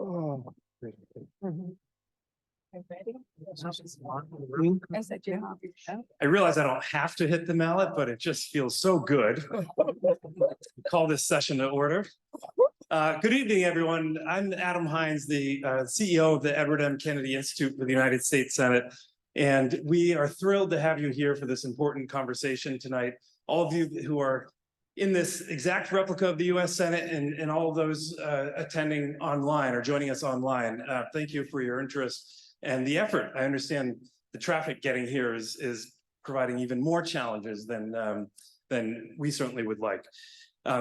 Oh, great. Ready? I realize I don't have to hit the mallet, but it just feels so good. Call this session to order. Good evening, everyone. I'm Adam Hines, the CEO of the Edward M. Kennedy Institute for the United States Senate. And we are thrilled to have you here for this important conversation tonight. All of you who are in this exact replica of the US Senate and all of those attending online or joining us online, thank you for your interest and the effort. I understand the traffic getting here is providing even more challenges than we certainly would like.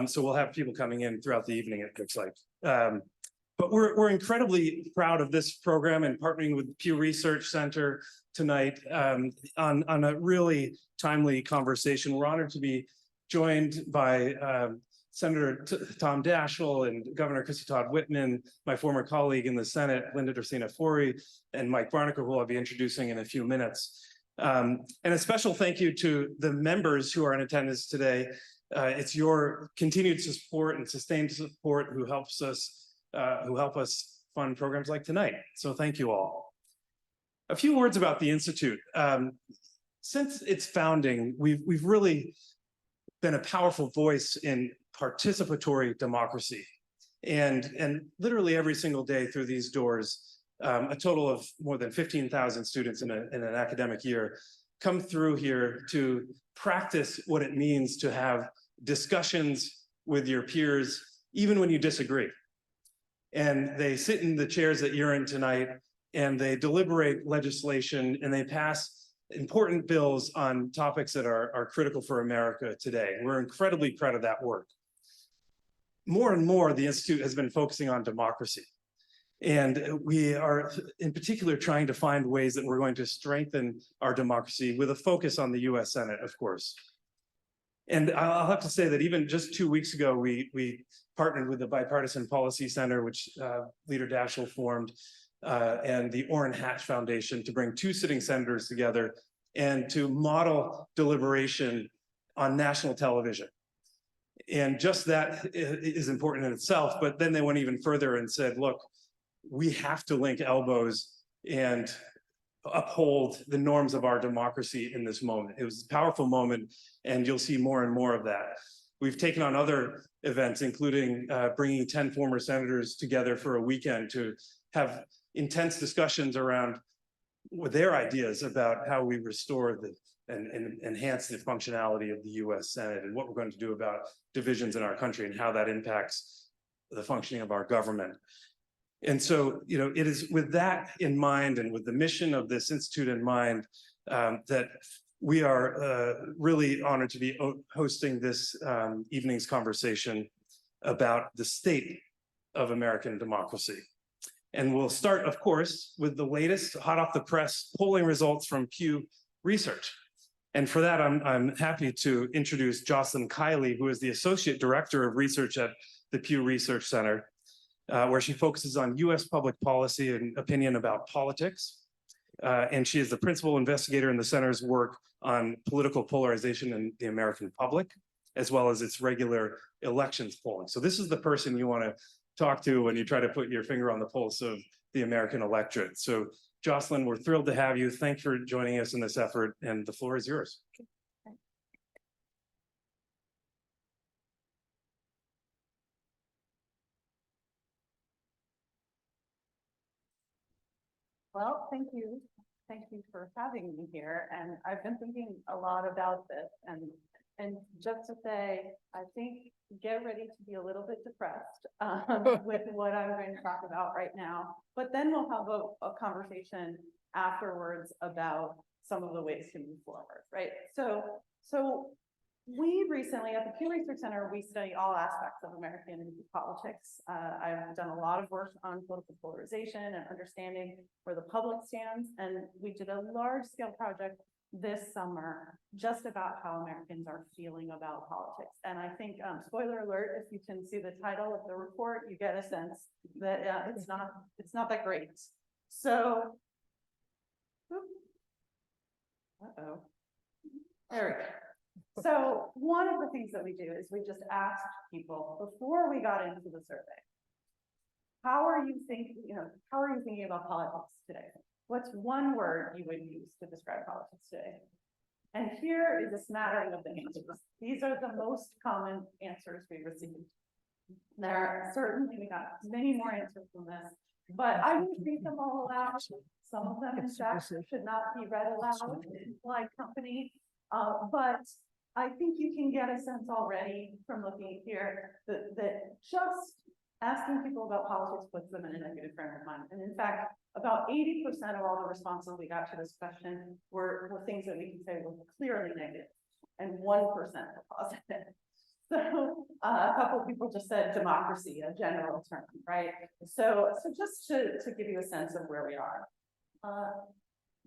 So we'll have people coming in throughout the evening, it looks like. But we're incredibly proud of this program and partnering with the Pew Research Center tonight on a really timely conversation. We're honored to be joined by Senator Tom Daschle and Governor Christine Todd Whitman, my former colleague in the Senate, Dorcena, Forry, and Mike Barnicle, who I'll be introducing in a few minutes. And a special thank you to the members who are in attendance today. It's your continued support and sustained support who help us fund programs like tonight. So thank you all. A few words about the Institute. Since its founding, we've really been a powerful voice in participatory democracy. And literally every single day through these doors, a total of more than 15,000 students in an academic year come through here to practice what it means to have discussions with your peers, even when you disagree. And they sit in the chairs that you're in tonight, and they deliberate legislation, and they pass important bills on topics that are critical for America today. We're incredibly proud of that work. More and more, the Institute has been focusing on democracy. And we are, in particular, trying to find ways that we're going to strengthen our democracy with a focus on the US Senate, of course. And I'll have to say that even just 2 weeks ago, we partnered with the Bipartisan Policy Center, which Leader Daschle formed, and the Orrin Hatch Foundation to bring 2 sitting senators together and to model deliberation on national television. And just that is important in itself, but then they went even further and said, look, we have to link elbows and uphold the norms of our democracy in this moment. It was a powerful moment, and you'll see more and more of that. We've taken on other events, including bringing 10 former senators together for a weekend to have intense discussions around their ideas about how we restore and enhance the functionality of the US Senate and what we're going to do about divisions in our country and how that impacts the functioning of our government. And so, you know, it is with that in mind and with the mission of this institute in mind that we are really honored to be hosting this evening's conversation about the state of American democracy. And we'll start, of course, with the latest hot off the press polling results from Pew Research. And for that, I'm happy to introduce Jocelyn Kiley, who is the Associate Director of Research at the Pew Research Center, where she focuses on US public policy and opinion about politics. And she is the principal investigator in the center's work on political polarization in the American public, as well as its regular elections polling. So this is the person you want to talk to when you try to put your finger on the pulse of the American electorate. So Jocelyn, we're thrilled to have you. Thanks for joining us in this effort, and the floor is yours. Well, thank you. Thank you for having me here. And I've been thinking a lot about this. And just to say, I think get ready to be a little bit depressed with what I'm going to talk about right now. But then we'll have a conversation afterwards about some of the ways to move forward, right? So we recently at the Pew Research Center, we study all aspects of American politics. I've done a lot of work on political polarization and understanding where the public stands. And we did a large scale project this summer just about how Americans are feeling about politics. And I think, spoiler alert, if you can see the title of the report, you get a sense that it's not that great. So, there we go. So one of the things that we do is we just ask people before we got into the survey, how are you thinking, how are you thinking about politics today? What's one word you would use to describe politics today? And here is a smattering of the answers. These are the most common answers we received. There are certainly, we got many more answers than this, but I won't read them all aloud. Some of them, in fact, should not be read aloud like company. But I think you can get a sense already from looking here that just asking people about politics puts them in a negative frame of mind. And in fact, about 80% of all the responses we got to this question were things that we can say were clearly negative, and 1% were positive. So a couple of people just said democracy, a general term, right? So just to give you a sense of where we are.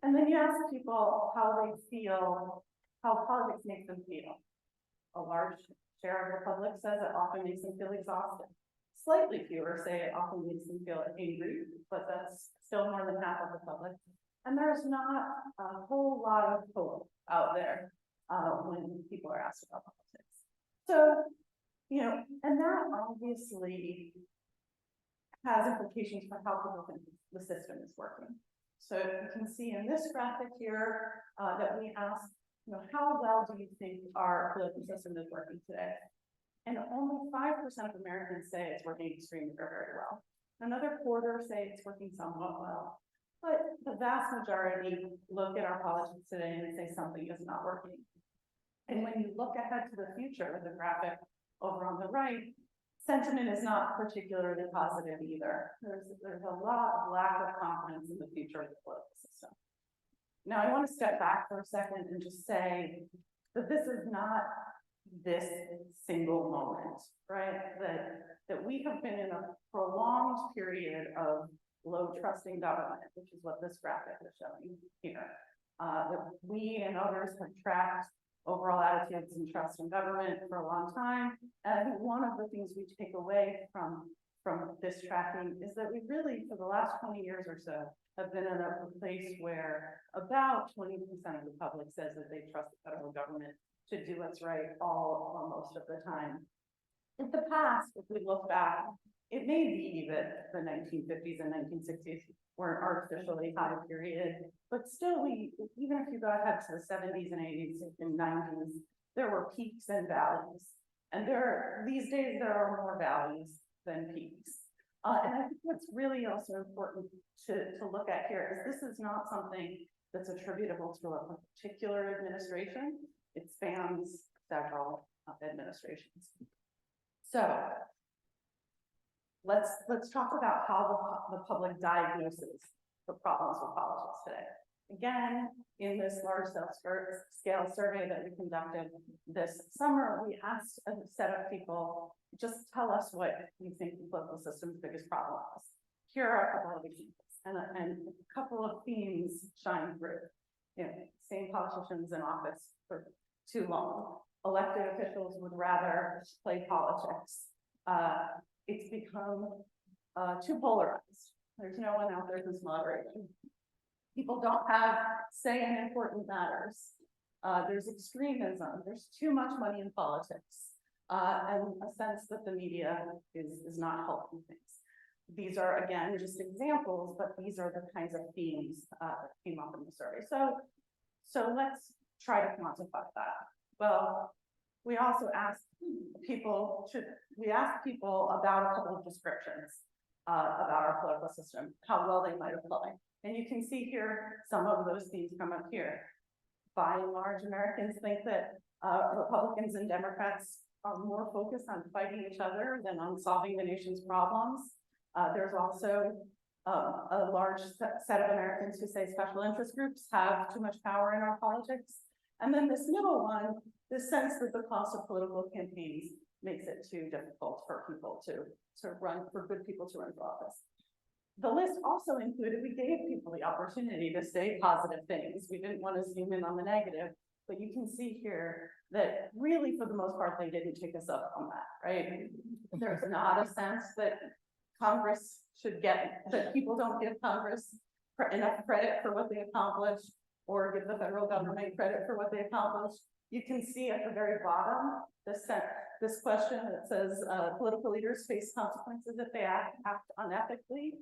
And then you ask people how they feel, how politics makes them feel. A large share of the public says it often makes them feel exhausted. Slightly fewer say it often makes them feel angry, but that's still more than half of the public. And there's not a whole lot of hope out there when people are asked about politics. So, and that obviously has implications for how people think the system is working. So you can see in this graphic here that we asked, how well do you think our political system is working today? And only 5% of Americans say it's working extremely or very well. Another quarter say it's working somewhat well. But the vast majority look at our politics today and say something is not working. And when you look ahead to the future, the graphic over on the right, sentiment is not particularly positive either. There's a lot of lack of confidence in the future of the political system. Now, I want to step back for a second and just say that this is not this single moment, right? That we have been in a prolonged period of low trusting government, which is what this graphic is showing here. That we and others have tracked overall attitudes and trust in government for a long time. And I think one of the things we take away from this tracking is that we really, for the last 20 years or so, have been in a place where about 20% of the public says that they trust the federal government to do what's right all or most of the time. In the past, if we look back, it may be that the 1950s and 1960s were an artificially high period, but still even if you go ahead to the 70s and 80s and 90s, there were peaks and valleys. And these days there are more valleys than peaks. And I think what's really also important to look at here is this is not something that's attributable to a particular administration. It spans several administrations. So let's talk about how the public diagnoses the problems with politics today. Again, in this large scale survey that we conducted this summer, we asked a set of people, just tell us what you think the political system's biggest problem is. Here are a couple of examples, and a couple of themes shine through. Same politicians in office for too long. Elected officials would rather play politics. It's become too polarized. There's no one out there who's moderating. People don't have say in important matters. There's extremism. There's too much money in politics, and a sense that the media is not helping things. These are, again, just examples, but these are the kinds of themes that came up in the survey. So let's try to quantify that. Well, we also asked people, about a couple of descriptions about our political system, how well they might apply. And you can see here some of those themes come up here. By and large, Americans think that Republicans and Democrats are more focused on fighting each other than on solving the nation's problems. There's also a large set of Americans who say special interest groups have too much power in our politics. And then this middle one, this sense that the cost of political campaigns makes it too difficult for people for good people to run for office. The list also included, we gave people the opportunity to say positive things. We didn't want to zoom in on the negative, but you can see here that really for the most part, they didn't take us up on that, right? There's not a sense that Congress should that people don't give Congress enough credit for what they accomplished. or give the federal government credit for what they accomplished. You can see at the very bottom, this question that says, political leaders face consequences if they act unethically.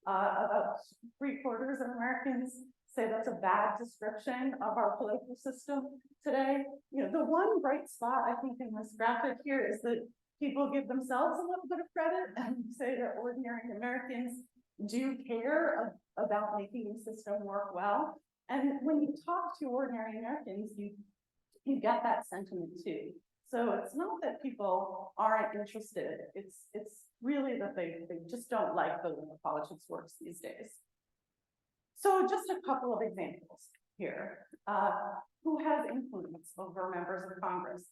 About 3/4 of Americans say that's a bad description of our political system today. You know, the one bright spot I think in this graphic here is that people give themselves a little bit of credit and say that ordinary Americans do care about making the system work well. And when you talk to ordinary Americans, you get that sentiment too. So it's not that people aren't interested. It's really that they just don't like the way politics works these days. So just a couple of examples here. Who has influence over members of Congress?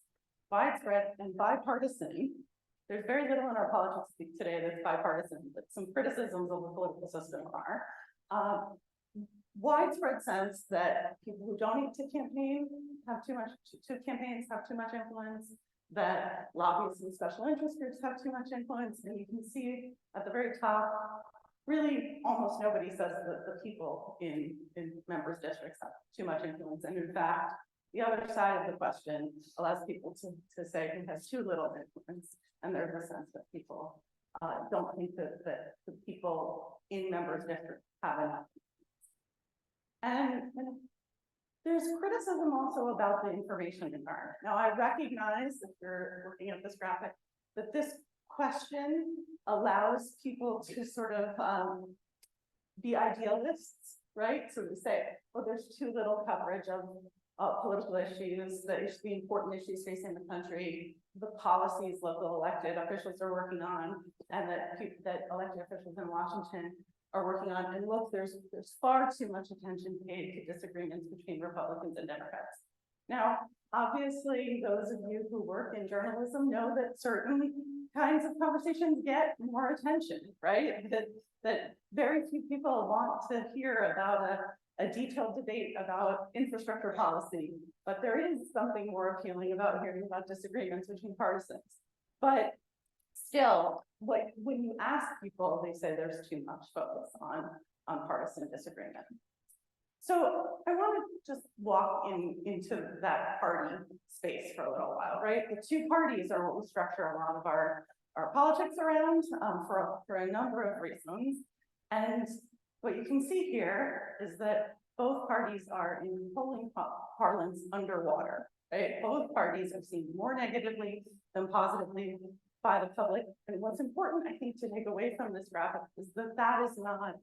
Widespread and bipartisan. There's very little in our politics today that's bipartisan, but some criticisms of the political system are. Widespread sense that people who don't need to campaign have too much influence, that lobbyists and special interest groups have too much influence, and you can see at the very top, really almost nobody says that the people in members' districts have too much influence, and in fact, the other side of the question allows people to say who has too little influence, and there's a sense that people don't think that the people in members' districts have enough. And there's criticism also about the information environment. Now, I recognize, if you're looking at this graphic, that this question allows people to sort of be idealists, right? So we say, well, there's too little coverage of political issues, the important issues facing the country, the policies local elected officials are working on, and that elected officials in Washington are working on. And look, there's far too much attention paid to disagreements between Republicans and Democrats. Now, obviously, those of you who work in journalism know that certain kinds of conversations get more attention, right? That very few people want to hear about a detailed debate about infrastructure policy, but there is something more appealing about hearing about disagreements between partisans. But still, when you ask people, they say there's too much focus on partisan disagreement. So I want to just walk into that party space for a little while, right? The two parties are what we structure a lot of our politics around for a number of reasons. And what you can see here is that both parties are, in polling parlance, underwater, right? Both parties are seen more negatively than positively by the public. And what's important, I think, to take away from this graphic is that that is not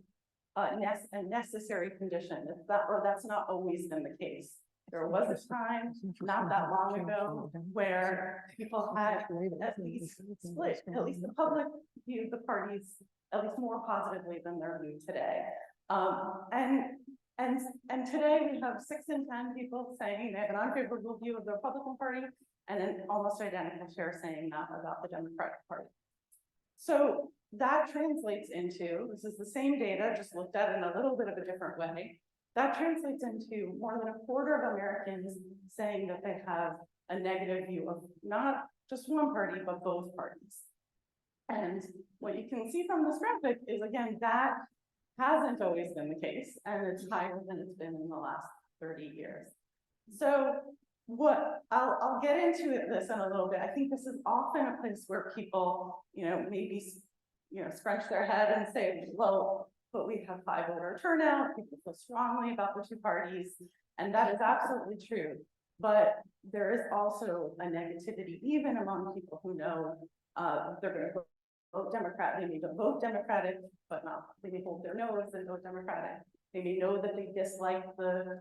a necessary condition. That's not always been the case. There was a time not that long ago where people had at least split, at least the public viewed the parties at least more positively than they're viewed today. And today we have 6 in 10 people saying they have an unfavorable view of the Republican Party, and an almost identical share saying that about the Democratic Party. So that translates into, this is the same data, just looked at in a little bit of a different way. That translates into more than 1/4 of Americans saying that they have a negative view of not just one party, but both parties. And what you can see from this graphic is, again, that hasn't always been the case, and it's higher than it's been in the last 30 years. So I'll get into this in a little bit. I think this is often a place where people, maybe, scrunch their head and say, well, but we have high voter turnout, people feel strongly about the two parties, and that is absolutely true. But there is also a negativity, even among people who know they're going to vote Democrat. They may vote Democratic, but not, they may hold their nose and vote Democratic. They may know that they dislike the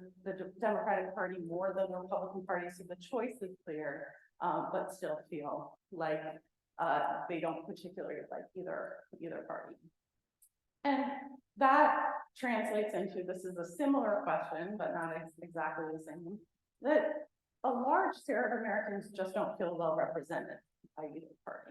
Democratic Party more than the Republican Party, so the choice is clear, but still feel like they don't particularly like either party. And that translates into, this is a similar question, but not exactly the same, that a large share of Americans just don't feel well represented by either party.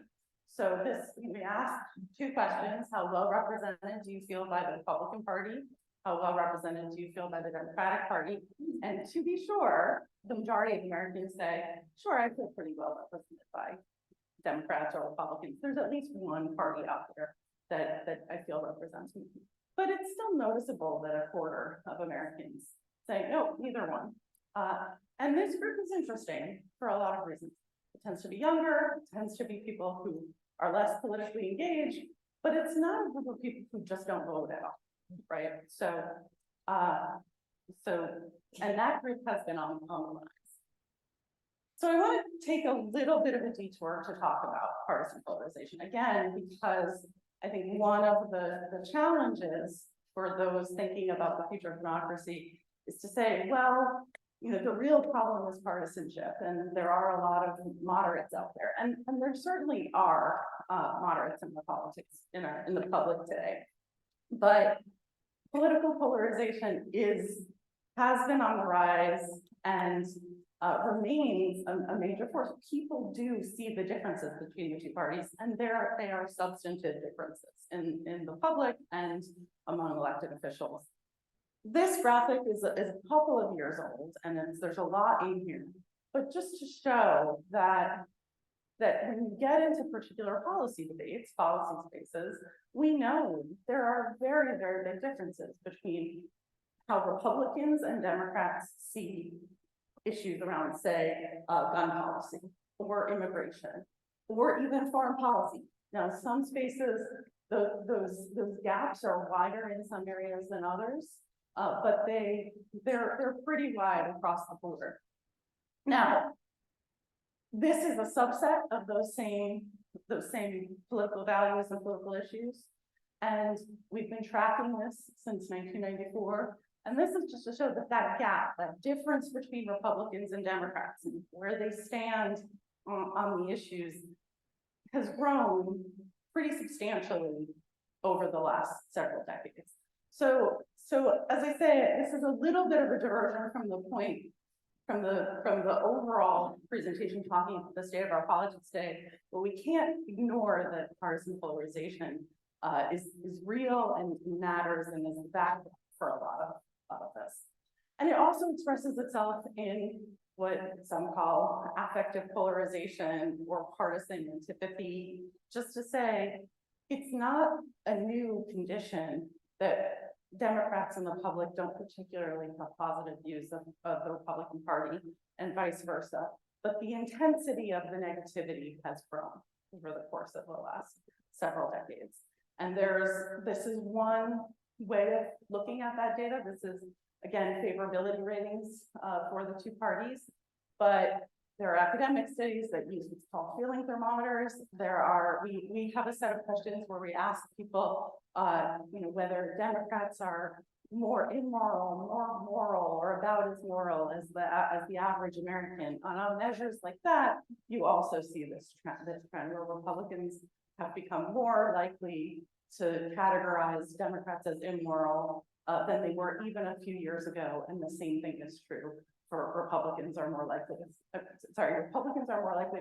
So we asked 2 questions: how well represented do you feel by the Republican Party? How well represented do you feel by the Democratic Party? And to be sure, the majority of Americans say, sure, I feel pretty well represented by Democrats or Republicans. There's at least one party out there that I feel represents me. But it's still noticeable that 1/4 of Americans say, no, neither one. And this group is interesting for a lot of reasons. It tends to be younger, it tends to be people who are less politically engaged, but it's not a group of people who just don't vote at all, right? So, and that group has been on the rise. So I want to take a little bit of a detour to talk about partisan polarization, again, because I think one of the challenges for those thinking about the future of democracy is to say, well, you know, the real problem is partisanship, and there are a lot of moderates out there, and there certainly are moderates in the politics in the public today, but political polarization has been on the rise and remains a major force. People do see the differences between the two parties, and they are substantive differences in the public and among elected officials. This graphic is a couple of years old, and there's a lot in here, but just to show that when you get into particular policy debates, policy spaces, we know there are very, very big differences between how Republicans and Democrats see issues around, say, gun policy or immigration or even foreign policy. Now, some spaces, those gaps are wider in some areas than others, but they're pretty wide across the board. Now, this is a subset of those same political values and political issues, and we've been tracking this since 1994. And this is just to show that gap, that difference between Republicans and Democrats and where they stand on the issues has grown pretty substantially over the last several decades. So as I say, this is a little bit of a diversion from the point, from the overall presentation talking about the state of our politics today, but we can't ignore that partisan polarization is real and matters and is back for a lot of this. And it also expresses itself in what some call affective polarization or partisan antipathy, just to say it's not a new condition that Democrats in the public don't particularly have positive views of the Republican Party and vice versa, but the intensity of the negativity has grown over the course of the last several decades. And this is one way of looking at that data. This is, again, favorability ratings for the two parties, but there are academic studies that use what's called feeling thermometers. We have a set of questions where we ask people, whether Democrats are more immoral, more moral, or about as moral as the average American. On measures like that, you also see this trend where Republicans have become more likely to categorize Democrats as immoral than they were even a few years ago, and the same thing is true for Republicans are more likely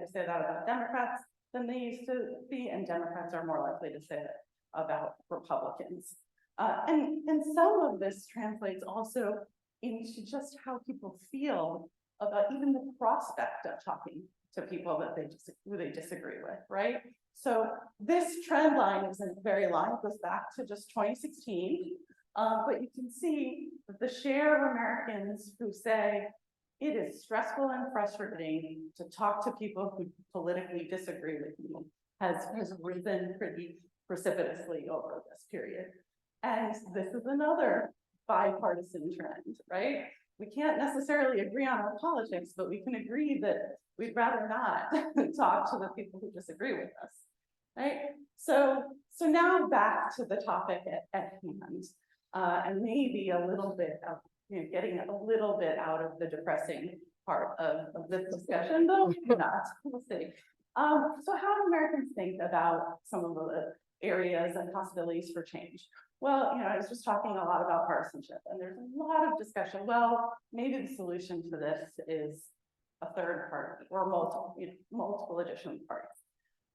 to say that about Democrats than they used to be, and Democrats are more likely to say it about Republicans. And some of this translates also into just how people feel about even the prospect of talking to people that who they disagree with, right? So this trend line isn't very long, it goes back to just 2016, but you can see that the share of Americans who say it is stressful and frustrating to talk to people who politically disagree with you has risen pretty precipitously over this period. And this is another bipartisan trend, right? We can't necessarily agree on our politics, but we can agree that we'd rather not talk to the people who disagree with us, right? So now back to the topic at hand, and maybe a little bit of, getting a little bit out of the depressing part of this discussion, though maybe not, we'll see. So how do Americans think about some of the areas and possibilities for change? Well, I was just talking a lot about partisanship, and there's a lot of discussion. Well, maybe the solution to this is a third party or multiple additional parties.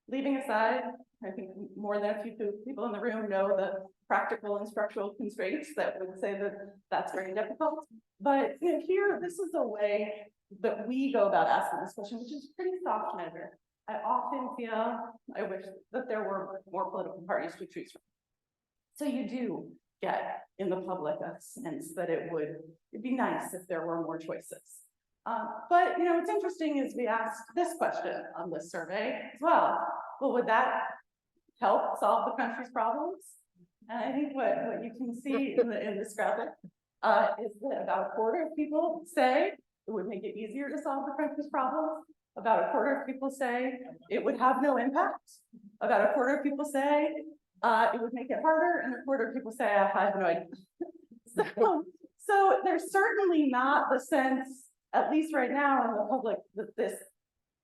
Leaving aside, I think more than a few people in the room know the practical and structural constraints that would say that that's very difficult. But here, this is a way that we go about asking this question, which is pretty soft measure. I often feel I wish that there were more political parties to choose from. So you do get in the public a sense that it'd be nice if there were more choices. But what's interesting is we asked this question on this survey as well. Well, would that help solve the country's problems? And I think what you can see in this graphic is that about a quarter of people say it would make it easier to solve the country's problems. About a quarter of people say it would have no impact. About a quarter of people say it would make it harder, and a quarter of people say I have no idea. So there's certainly not the sense, at least right now in the public, that this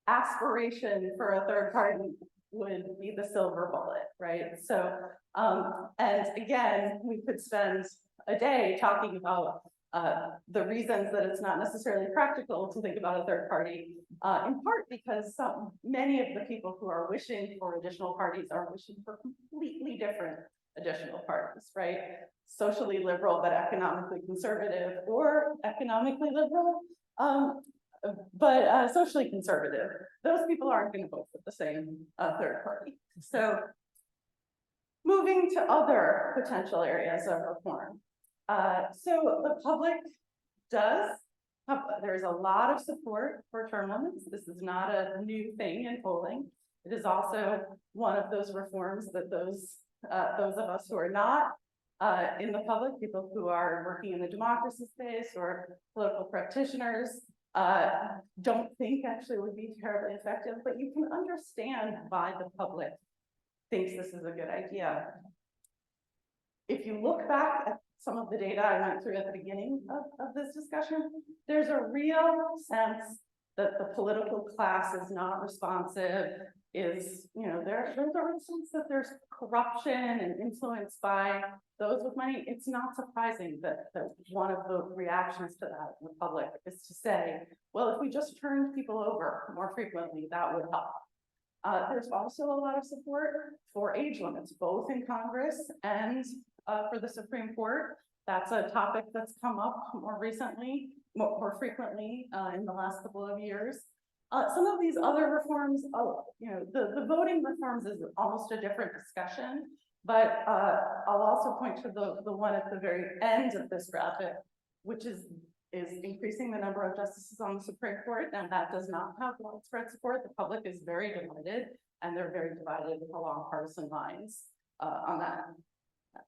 aspiration for a third party would be the silver bullet, right? So, and again, we could spend a day talking about the reasons that it's not necessarily practical to think about a third party, in part because many of the people who are wishing for additional parties are wishing for completely different additional parties, right? Socially liberal, but economically conservative, or economically liberal, but socially conservative. Those people aren't going to vote for the same third party. So moving to other potential areas of reform. So the public there's a lot of support for term limits. This is not a new thing in polling. It is also one of those reforms that those of us who are not in the public, people who are working in the democracy space or political practitioners, don't think actually would be terribly effective, but you can understand why the public thinks this is a good idea. If you look back at some of the data I went through at the beginning of this discussion, there's a real sense that the political class is not responsive, there's a real sense that there's corruption and influence by those with money. It's not surprising that one of the reactions to that in the public is to say, well, if we just turned people over more frequently, that would help. There's also a lot of support for age limits, both in Congress and for the Supreme Court. That's a topic that's come up more recently, more frequently in the last couple of years. Some of these other reforms, the voting reforms is almost a different discussion, but I'll also point to the one at the very end of this graphic, which is increasing the number of justices on the Supreme Court, and that does not have widespread support. The public is very divided, and they're very divided along partisan lines on that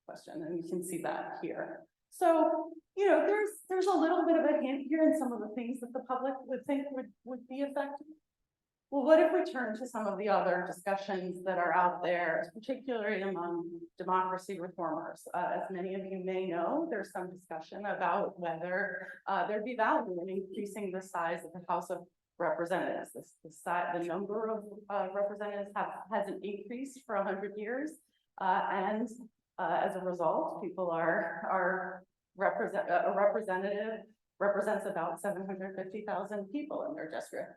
question, and you can see that here. So, there's a little bit of a hint here in some of the things that the public would think would be effective. Well, what if we turn to some of the other discussions that are out there, particularly among democracy reformers? As many of you may know, there's some discussion about whether there'd be value in increasing the size of the House of Representatives. The number of representatives hasn't increased for 100 years, and as a result, people a representative represents about 750,000 people in their district.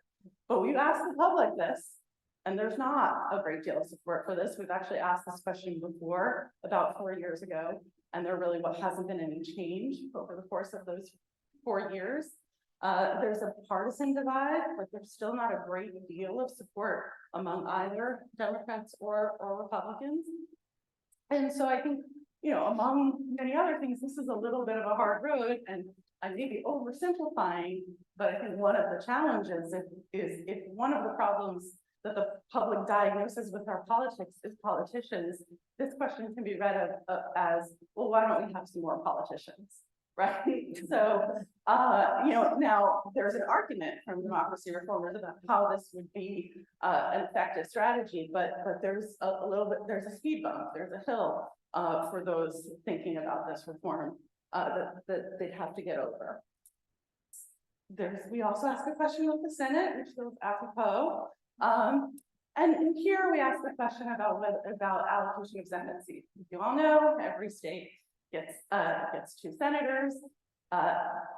But we've asked the public this, and there's not a great deal of support for this. We've actually asked this question before, about 4 years ago, and there really hasn't been any change over the course of those 4 years. There's a partisan divide, but there's still not a great deal of support among either Democrats or Republicans. And so I think, among many other things, this is a little bit of a hard road, and I may be oversimplifying, but I think one of the challenges is if one of the problems that the public diagnoses with our politics is politicians, this question can be read as, well, why don't we have some more politicians, right? So, now there's an argument from democracy reformers about how this would be an effective strategy, but there's there's a speed bump, there's a hill for those thinking about this reform that they'd have to get over. We also asked a question of the Senate, which was apropos. And here we asked the question about allocation of Senate seats. You all know every state gets 2 senators.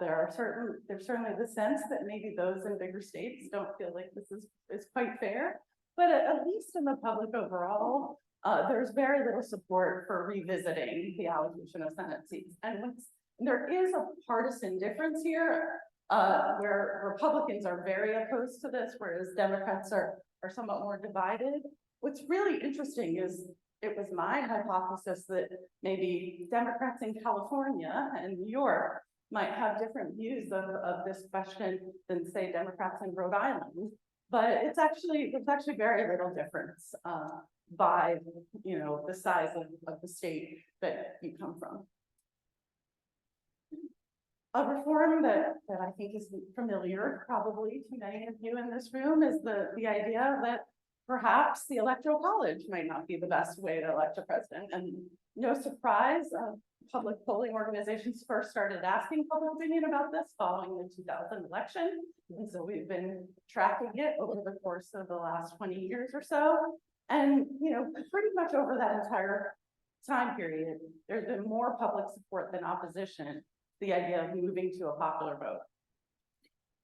There's certainly the sense that maybe those in bigger states don't feel like this is quite fair, but at least in the public overall, there's very little support for revisiting the allocation of Senate seats. And there is a partisan difference here, where Republicans are very opposed to this, whereas Democrats are somewhat more divided. What's really interesting is it was my hypothesis that maybe Democrats in California and New York might have different views of this question than, say, Democrats in Rhode Island. But there's actually very little difference by, you know, the size of the state that you come from. A reform that I think is familiar probably to many of you in this room is the idea that perhaps the Electoral College might not be the best way to elect a president. And no surprise, public polling organizations first started asking public opinion about this following the 2000 election. And so we've been tracking it over the course of the last 20 years or so. And, you know, pretty much over that entire time period, there's been more public support than opposition, the idea of moving to a popular vote.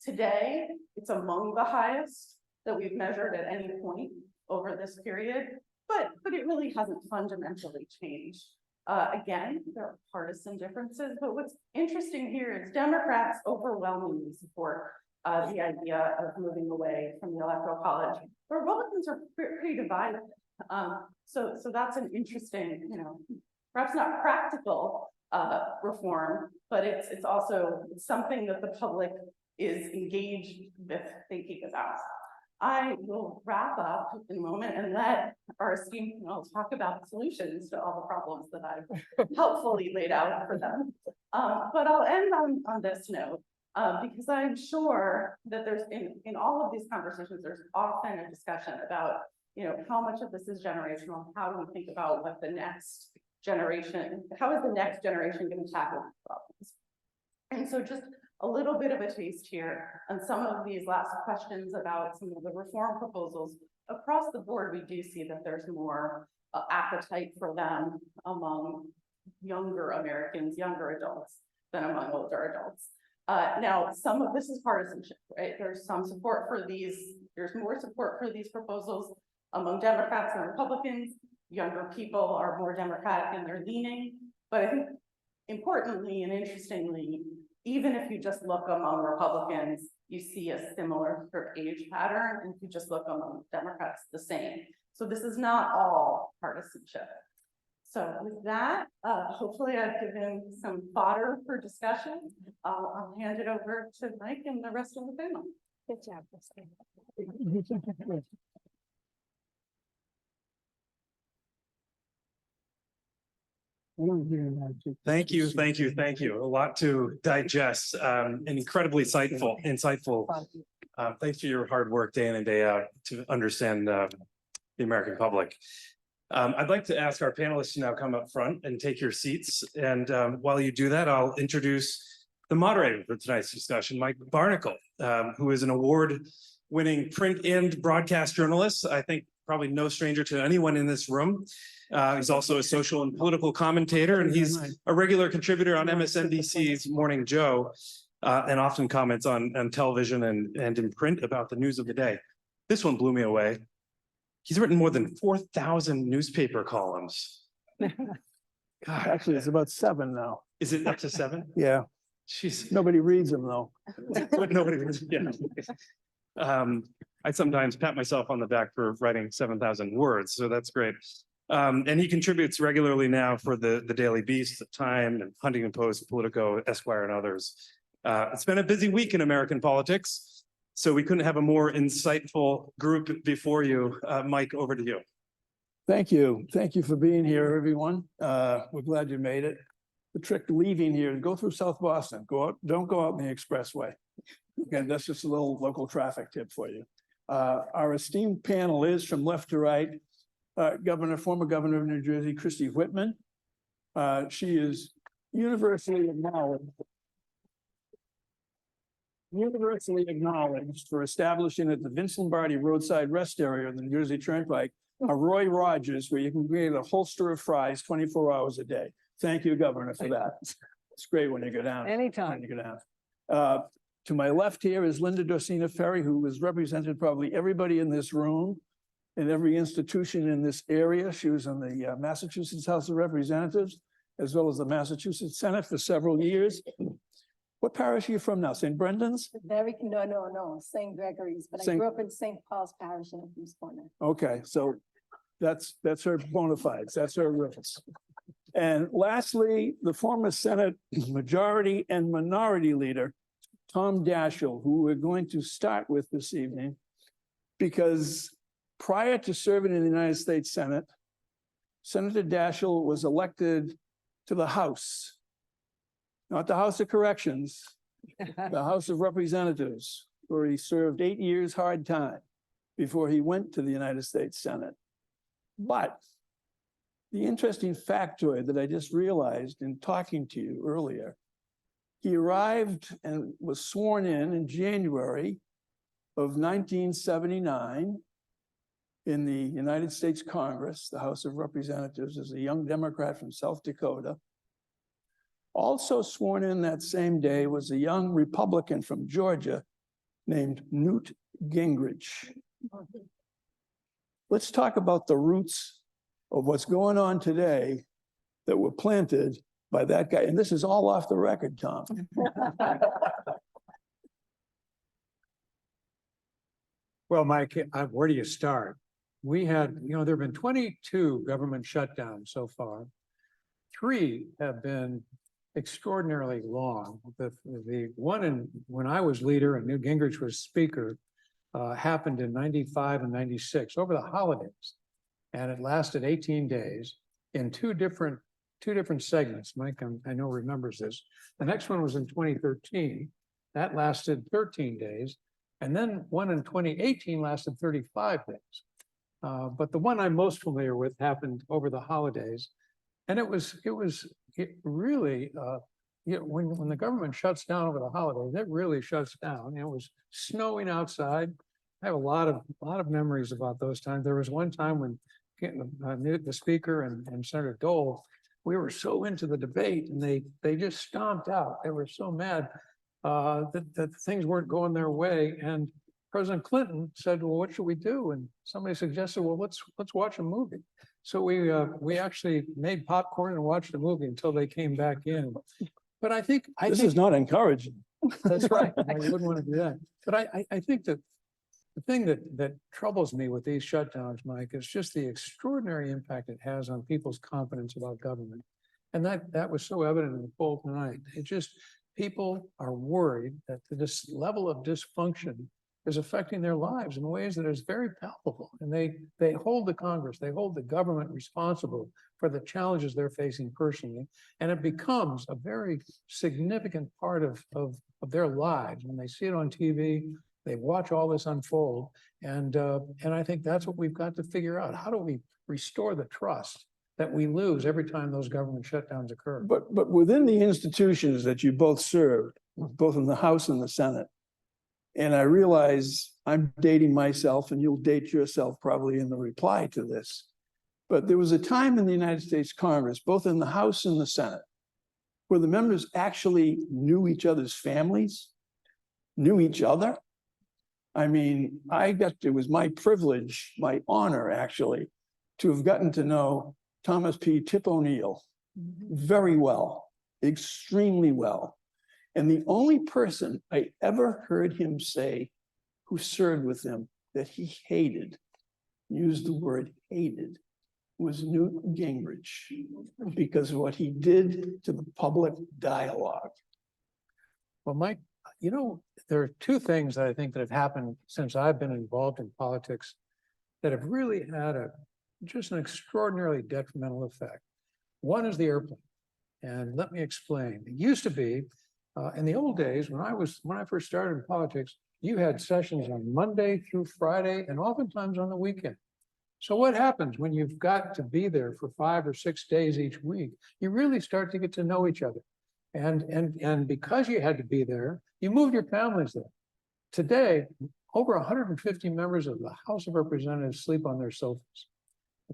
Today, it's among the highest that we've measured at any point over this period, but it really hasn't fundamentally changed. Again, there are partisan differences, but what's interesting here is Democrats overwhelmingly support the idea of moving away from the Electoral College. The Republicans are pretty divided. So that's an interesting, you know, perhaps not practical reform, but it's also something that the public is engaged with thinking about. I will wrap up in a moment and let our esteemed panel talk about solutions to all the problems that I've helpfully laid out for them. But I'll end on this note, because I'm sure that there's in all of these conversations, there's often a discussion about, you know, how much of this is generational, how do we think about what the next generation, how is the next generation going to tackle these problems? And so just a little bit of a taste here on some of these last questions about some of the reform proposals. Across the board, we do see that there's more appetite for them among younger Americans, younger adults, than among older adults. Now, some of this is partisanship, right? There's some support for these, there's more support for these proposals among Democrats and Republicans. Younger people are more Democratic in their leaning, but I think importantly and interestingly, even if you just look among Republicans, you see a similar sort of age pattern, and if you just look among Democrats, the same. So this is not all partisanship. So with that, hopefully I've given some fodder for discussion. I'll hand it over to Mike and the rest of the panel. Good job, Christine. Thank you. A lot to digest, and incredibly insightful. Thanks for your hard work day in and day out to understand the American public. I'd like to ask our panelists to now come up front and take your seats. And while you do that, I'll introduce the moderator for tonight's discussion, Mike Barnicle, who is an award-winning print and broadcast journalist. I think probably no stranger to anyone in this room. He's also a social and political commentator, and he's a regular contributor on MSNBC's Morning Joe, and often comments on television and in print about the news of the day. This one blew me away. He's written more than 4,000 newspaper columns. God. Actually, it's about 7 now. Is it up to 7? Yeah. Jeez. Nobody reads them though. But nobody reads. Yeah. I sometimes pat myself on the back for writing 7,000 words, so that's great. And he contributes regularly now for the Daily Beast, the Time, and Huntington Post, Politico, Esquire, and others. It's been a busy week in American politics, so we couldn't have a more insightful group before you. Mike, over to you. Thank you. Thank you for being here, everyone. We're glad you made it. The trick leaving here, go through South Boston. Don't go out in the expressway. Again, that's just a little local traffic tip for you. Our esteemed panel is from left to right. Former Governor of New Jersey, Christine Whitman. She is universally acknowledged for establishing at the Vince Lombardi roadside rest area on the New Jersey Turnpike a Roy Rogers, where you can get a holster of fries 24 hours a day. Thank you, Governor, for that. It's great when you go down. Anytime. When you go down. To my left here is Linda Dorcena Forry, who has represented probably everybody in this room in every institution in this area. She was on the Massachusetts House of Representatives, as well as the Massachusetts Senate for several years. What parish are you from now? St. Brendan's? No, St. Gregory's, but I grew up in St. Paul's Parish in East Corner. Okay, so That's her bona fides. That's her rules. And lastly, the former Senate Majority and Minority Leader, Tom Daschle, who we're going to start with this evening, because prior to serving in the United States Senate, Senator Daschle was elected to the House, not the House of Corrections, the House of Representatives, where he served 8 years hard time before he went to the United States Senate. But the interesting factoid that I just realized in talking to you earlier, he arrived and was sworn in January of 1979 in the United States Congress, the House of Representatives, as a young Democrat from South Dakota. Also sworn in that same day was a young Republican from Georgia named Newt Gingrich. Let's talk about the roots of what's going on today that were planted by that guy. And this is all off the record, Tom. Well, Mike, where do you start? We had, there have been 22 government shutdowns so far. 3 have been extraordinarily long. The one when I was leader and Newt Gingrich was speaker happened in 95 and 96 over the holidays. And it lasted 18 days in two different segments. Mike, I know remembers this. The next one was in 2013. That lasted 13 days. And then one in 2018 lasted 35 days. But the one I'm most familiar with happened over the holidays. And it really, when the government shuts down over the holidays, it really shuts down. It was snowing outside. I have a lot of memories about those times. There was one time when the speaker and Senator Dole, we were so into the debate and they just stomped out. They were so mad that things weren't going their way. And President Clinton said, well, what should we do? And somebody suggested, well, let's watch a movie. So we actually made popcorn and watched a movie until they came back in. But I think this is not encouraging. That's right. I wouldn't want to do that. But I think that the thing that troubles me with these shutdowns, Mike, is just the extraordinary impact it has on people's confidence about government. And that was so evident in the poll tonight. It just, people are worried that this level of dysfunction is affecting their lives in ways that is very palpable. And they hold the Congress, they hold the government responsible for the challenges they're facing personally. And it becomes a very significant part of their lives. When they see it on TV, they watch all this unfold. And I think that's what we've got to figure out. How do we restore the trust that we lose every time those government shutdowns occur? But within the institutions that you both served, both in the House and the Senate, and I realize I'm dating myself and you'll date yourself probably in the reply to this, but there was a time in the United States Congress, both in the House and the Senate, where the members actually knew each other's families, knew each other. I mean, it was my privilege, my honor actually, to have gotten to know Thomas P. Tip O'Neill very well, extremely well. And the only person I ever heard him say who served with him that he hated, used the word hated, was Newt Gingrich, because of what he did to the public dialogue. Well, Mike, there are two things that I think that have happened since I've been involved in politics that have really had just an extraordinarily detrimental effect. One is the airplane. And let me explain. It used to be, in the old days, when I first started in politics, you had sessions on Monday through Friday and oftentimes on the weekend. So what happens when you've got to be there for 5 or 6 days each week? You really start to get to know each other. And because you had to be there, you moved your families there. Today, over 150 members of the House of Representatives sleep on their sofas.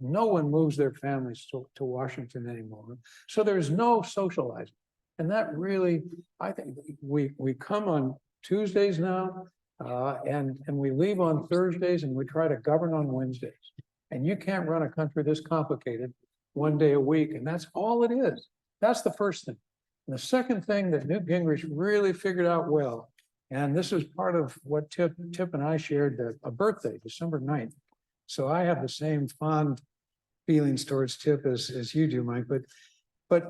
No one moves their families to Washington anymore. So there's no socializing. And that really, I think we come on Tuesdays now, and we leave on Thursdays, and we try to govern on Wednesdays. And you can't run a country this complicated 1 day a week, and that's all it is. That's the first thing. And the second thing that Newt Gingrich really figured out well, and this is part of what Tip and I shared a birthday, December 9th. So I have the same fond feelings towards TIP as you do, Mike, but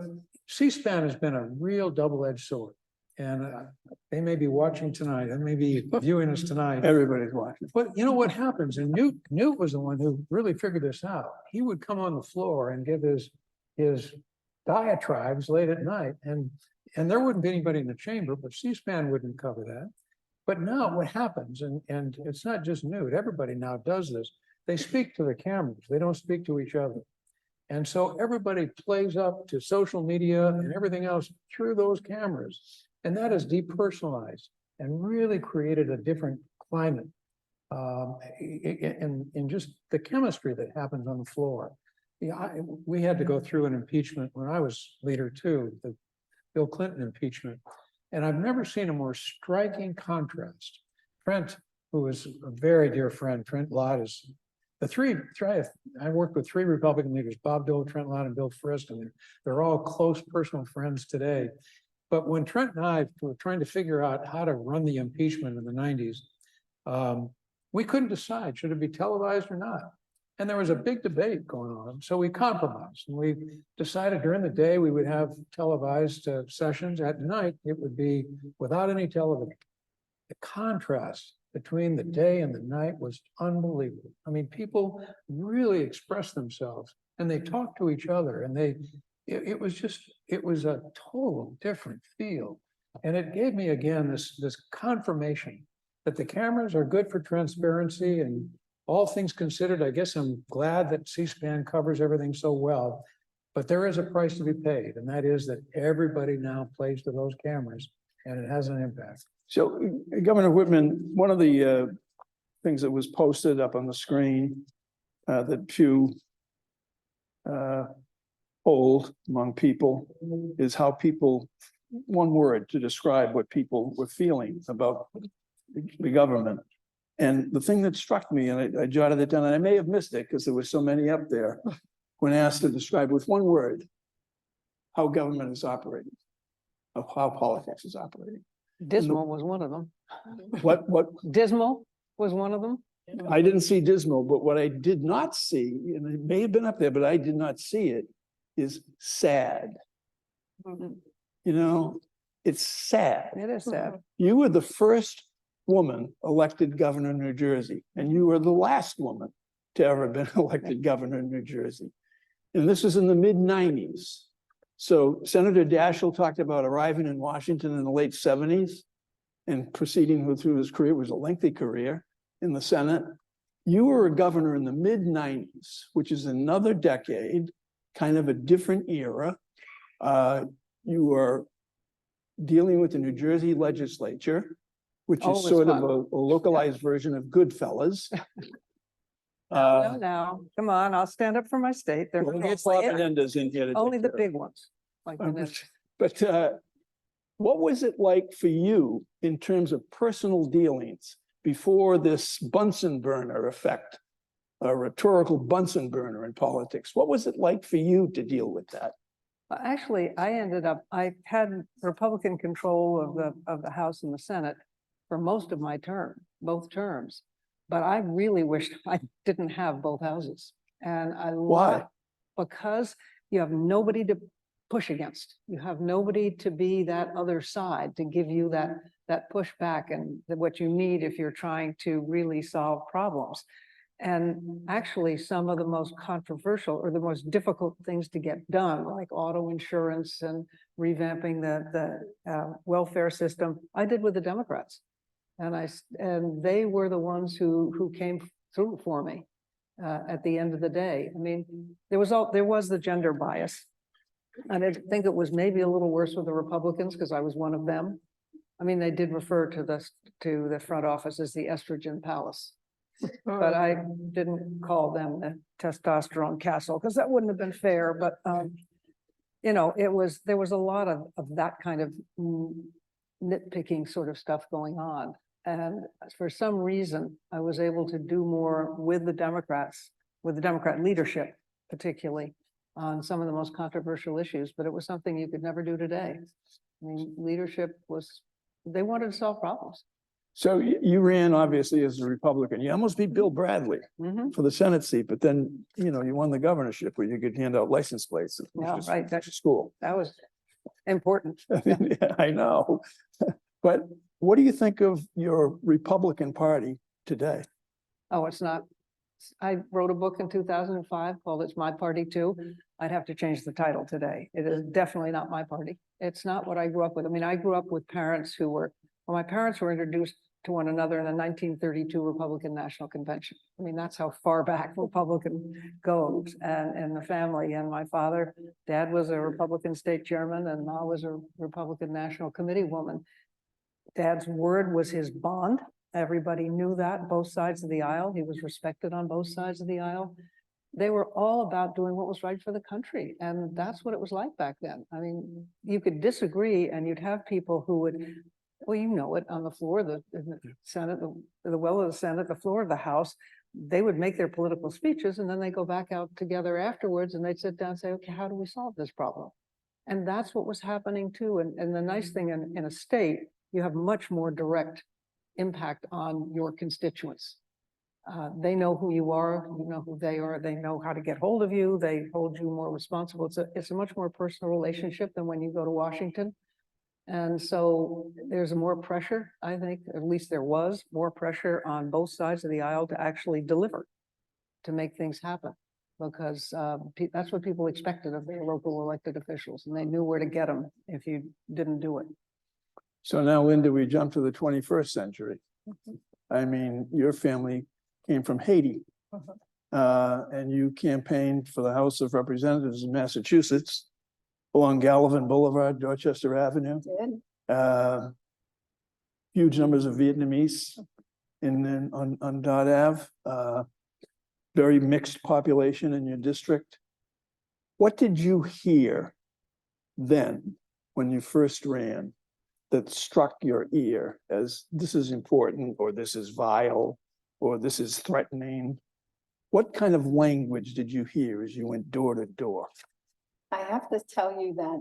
C-SPAN has been a real double-edged sword. And they may be watching tonight, and may be viewing us tonight. Everybody's watching. But you know what happens, and Newt was the one who really figured this out. He would come on the floor and give his diatribes late at night, and there wouldn't be anybody in the chamber, but C-SPAN wouldn't cover that. But now what happens, and it's not just Newt, everybody now does this. They speak to the cameras, they don't speak to each other. And so everybody plays up to social media and everything else through those cameras. And that is depersonalized and really created a different climate in just the chemistry that happens on the floor. Yeah, we had to go through an impeachment when I was leader too, the Bill Clinton impeachment. And I've never seen a more striking contrast. Trent, who is a very dear friend, Trent Lott is I worked with 3 Republican leaders, Bob Dole, Trent Lott, and Bill Frist, and they're all close personal friends today. But when Trent and I were trying to figure out how to run the impeachment in the 90s, we couldn't decide, should it be televised or not? And there was a big debate going on. So we compromised and we decided during the day we would have televised sessions. At night, it would be without any television. The contrast between the day and the night was unbelievable. I mean, people really expressed themselves and they talked to each other, and it was a total different feel. And it gave me again this confirmation that the cameras are good for transparency, and all things considered, I guess I'm glad that C-SPAN covers everything so well, but there is a price to be paid, and that is that everybody now plays to those cameras, and it has an impact. So Governor Whitman, one of the things that was posted up on the screen that Pew polled among people is how people, one word to describe what people were feeling about the government. And the thing that struck me, and I jotted it down, and I may have missed it because there were so many up there, when asked to describe with one word how government is operating, of how politics is operating. Dismal was one of them. What Dismal was one of them. I didn't see dismal, but what I did not see, and it may have been up there, but I did not see it, is sad. Mhm. You know, it's sad. It is sad. You were the first woman elected governor of New Jersey, and you were the last woman to ever have been elected governor of New Jersey. And this was in the mid-90s. So Senator Daschle talked about arriving in Washington in the late 70s and proceeding through his career. It was a lengthy career in the Senate. You were a governor in the mid-90s, which is another decade, kind of a different era. You were dealing with the New Jersey legislature, which is sort of a localized version of Goodfellas. No, come on, I'll stand up for my state. They're We'll not get gonna play Bob it. Menendez in here to Only take the care of big ones. Like it. Menendez. But what was it like for you in terms of personal dealings before this Bunsen burner effect, a rhetorical Bunsen burner in politics? What was it like for you to deal with that? Actually, I had Republican control of the House and the Senate for most of my term, both terms. But I really wished I didn't have both houses. And Why? Because you have nobody to push against. You have nobody to be that other side to give you that pushback and what you need if you're trying to really solve problems. And actually, some of the most controversial or the most difficult things to get done, like auto insurance and revamping the welfare system, I did with the Democrats. And they were the ones who came through for me at the end of the day. I mean, there was the gender bias. And I think it was maybe a little worse with the Republicans because I was one of them. I mean, they did refer to the front office as the estrogen palace. But I didn't call them the testosterone castle because that wouldn't have been fair. But you know, there was a lot of that kind of nitpicking sort of stuff going on. And for some reason, I was able to do more with the Democrats, with the Democrat leadership, particularly on some of the most controversial issues, but it was something you could never do today. I mean, leadership they wanted to solve problems. So you ran obviously as a Republican. You almost beat Bill Bradley Mhm. for the Senate seat, but then, you know, you won the governorship where you could hand out license plates. Yeah, right. That's school. That was important. Yeah, I know. But what do you think of your Republican Party today? Oh, it's not. I wrote a book in 2005 called It's My Party Too. I'd have to change the title today. It is definitely not my party. It's not what I grew up with. I mean, I grew up with parents who were, well, my parents were introduced to one another in the 1932 Republican National Convention. I mean, that's how far back Republican goes and the family. And my father, dad was a Republican state chairman and mom was a Republican National Committee woman. Dad's word was his bond. Everybody knew that, both sides of the aisle. He was respected on both sides of the aisle. They were all about doing what was right for the country. And that's what it was like back then. I mean, you could disagree and you'd have people who would, well, you know it, on the floor, in the Senate, the well of the Senate, the floor of the House, they would make their political speeches and then they go back out together afterwards and they'd sit down and say, okay, how do we solve this problem? And that's what was happening too. And the nice thing in a state, you have much more direct impact on your constituents. They know who you are, you know who they are, they know how to get hold of you, they hold you more responsible. It's a much more personal relationship than when you go to Washington. And so there's more pressure, I think, at least there was more pressure on both sides of the aisle to actually deliver, to make things happen. Because that's what people expected of their local elected officials, and they knew where to get them if you didn't do it. So now, Linda, we jump to the 21st century. I mean, your family came from Haiti. And you campaigned for the House of Representatives in Massachusetts along Gallivan Boulevard, Dorchester Avenue. Huge numbers of Vietnamese on Dot Ave. Very mixed population in your district. What did you hear then when you first ran that struck your ear as this is important, or this is vile, or this is threatening? What kind of language did you hear as you went door to door? I have to tell you that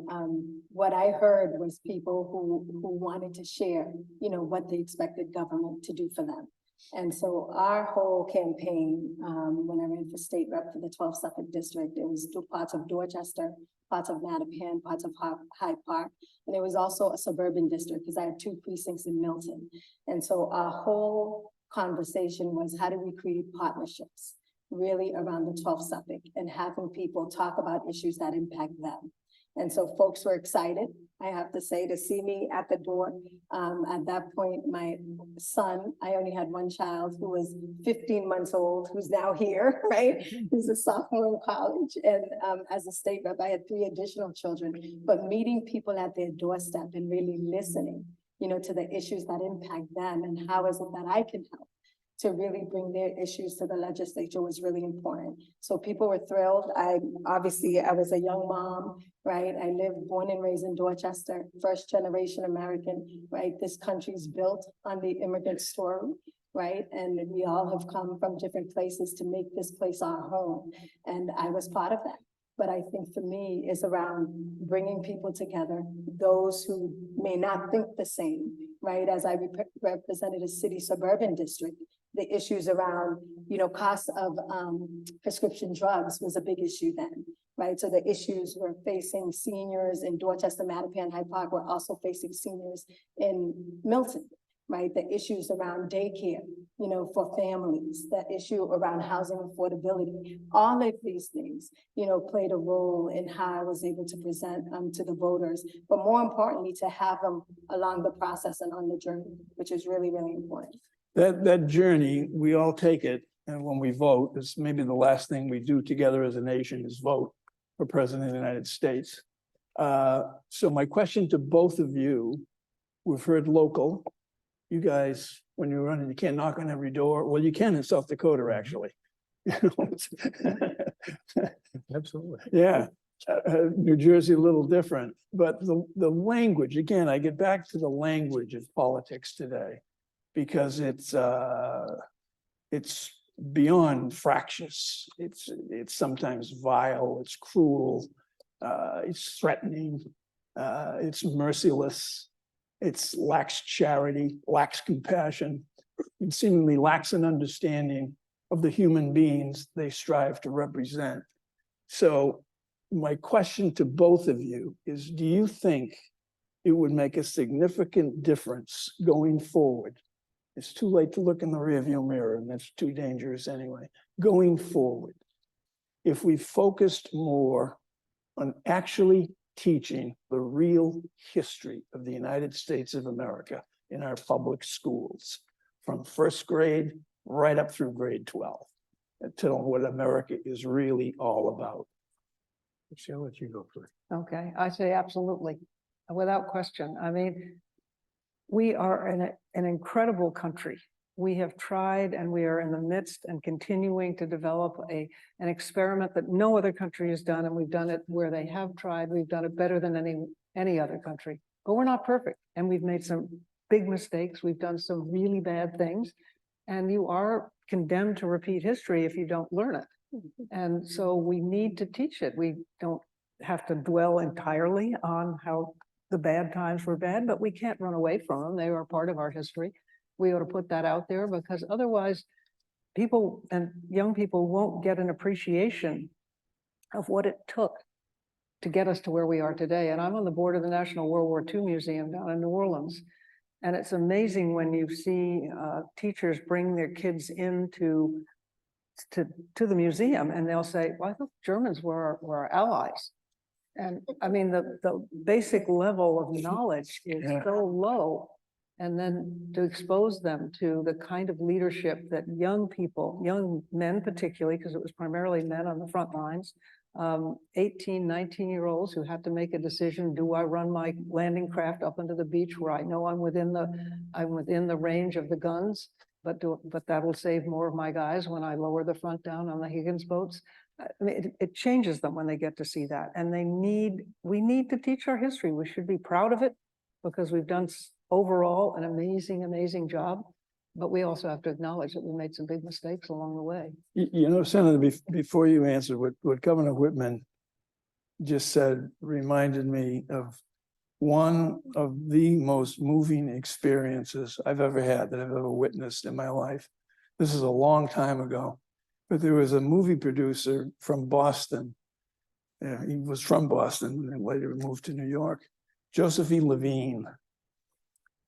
what I heard was people who wanted to share, you know, what they expected government to do for them. And so our whole campaign, when I ran for state rep for the 12th Suffolk District, it was parts of Dorchester, parts of Mattapan, parts of Hyde Park. And it was also a suburban district because I have 2 precincts in Milton. And so our whole conversation was, how do we create partnerships really around the 12th Suffolk and having people talk about issues that impact them. And so folks were excited, I have to say, to see me at the door. At that point, my son, I only had one child who was 15 months old, who's now here, right? He's a sophomore in college. And as a state rep, I had 3 additional children, but meeting people at their doorstep and really listening, you know, to the issues that impact them and how is it that I can help to really bring their issues to the legislature was really important. So people were thrilled. I was a young mom, right? I born and raised in Dorchester, first generation American, right? This country's built on the immigrant story, right? And we all have come from different places to make this place our home. And I was part of that. But I think for me, it's around bringing people together, those who may not think the same, right? As I represented a city suburban district, the issues around, you know, cost of prescription drugs was a big issue then, right? So the issues were facing seniors in Dorchester, Mattapan, Hyde Park, were also facing seniors in Milton, right? The issues around daycare, you know, for families, the issue around housing affordability, all of these things, you know, played a role in how I was able to present to the voters, but more importantly, to have them along the process and on the journey, which is really, really important. That journey, we all take it, and when we vote, it's maybe the last thing we do together as a nation is vote for president of the United States. So my question to both of you, we've heard local. You guys, when you're running, you can't knock on every door. Well, you can in South Dakota, actually. Absolutely. Yeah. New Jersey, a little different, but the language, again, I get back to the language of politics today, because it's beyond fractious. It's sometimes vile, it's cruel, it's threatening, it's merciless. It lacks charity, lacks compassion, and seemingly lacks an understanding of the human beings they strive to represent. So my question to both of you is, do you think it would make a significant difference going forward? It's too late to look in the rearview mirror, and that's too dangerous anyway. Going forward, if we focused more on actually teaching the real history of the United States of America in our public schools, from first grade right up through grade 12, and tell them what America is really all about. Actually, I'll let you go first. Okay, I say absolutely, without question. I mean, we are an incredible country. We have tried, and we are in the midst and continuing to develop an experiment that no other country has done, and we've done it where they have tried. We've done it better than any other country, but we're not perfect, and we've made some big mistakes. We've done some really bad things, and you are condemned to repeat history if you don't learn it. And so we need to teach it. We don't have to dwell entirely on how the bad times were bad, but we can't run away from them. They are part of our history. We ought to put that out there, because otherwise people and young people won't get an appreciation of what it took to get us to where we are today. And I'm on the board of the National World War II Museum down in New Orleans. And it's amazing when you see teachers bring their kids into the museum, and they'll say, well, I thought Germans were our allies. And I mean, the basic level of knowledge is so low. And then to expose them to the kind of leadership that young people, young men particularly, because it was primarily men on the front lines, 18, 19-year-olds who had to make a decision: do I run my landing craft up into the beach where I know I'm within the range of the guns, but that will save more of my guys when I lower the front down on the Higgins boats? I mean, it changes them when they get to see that, and we need to teach our history. We should be proud of it, because we've done overall an amazing job, but we also have to acknowledge that we made some big mistakes along the way. You know, Senator, before you answer, what Governor Whitman just said reminded me of one of the most moving experiences I've ever had, that I've ever witnessed in my life. This is a long time ago, but there was a movie producer from Boston. He was from Boston and later moved to New York, Joseph E. Levine.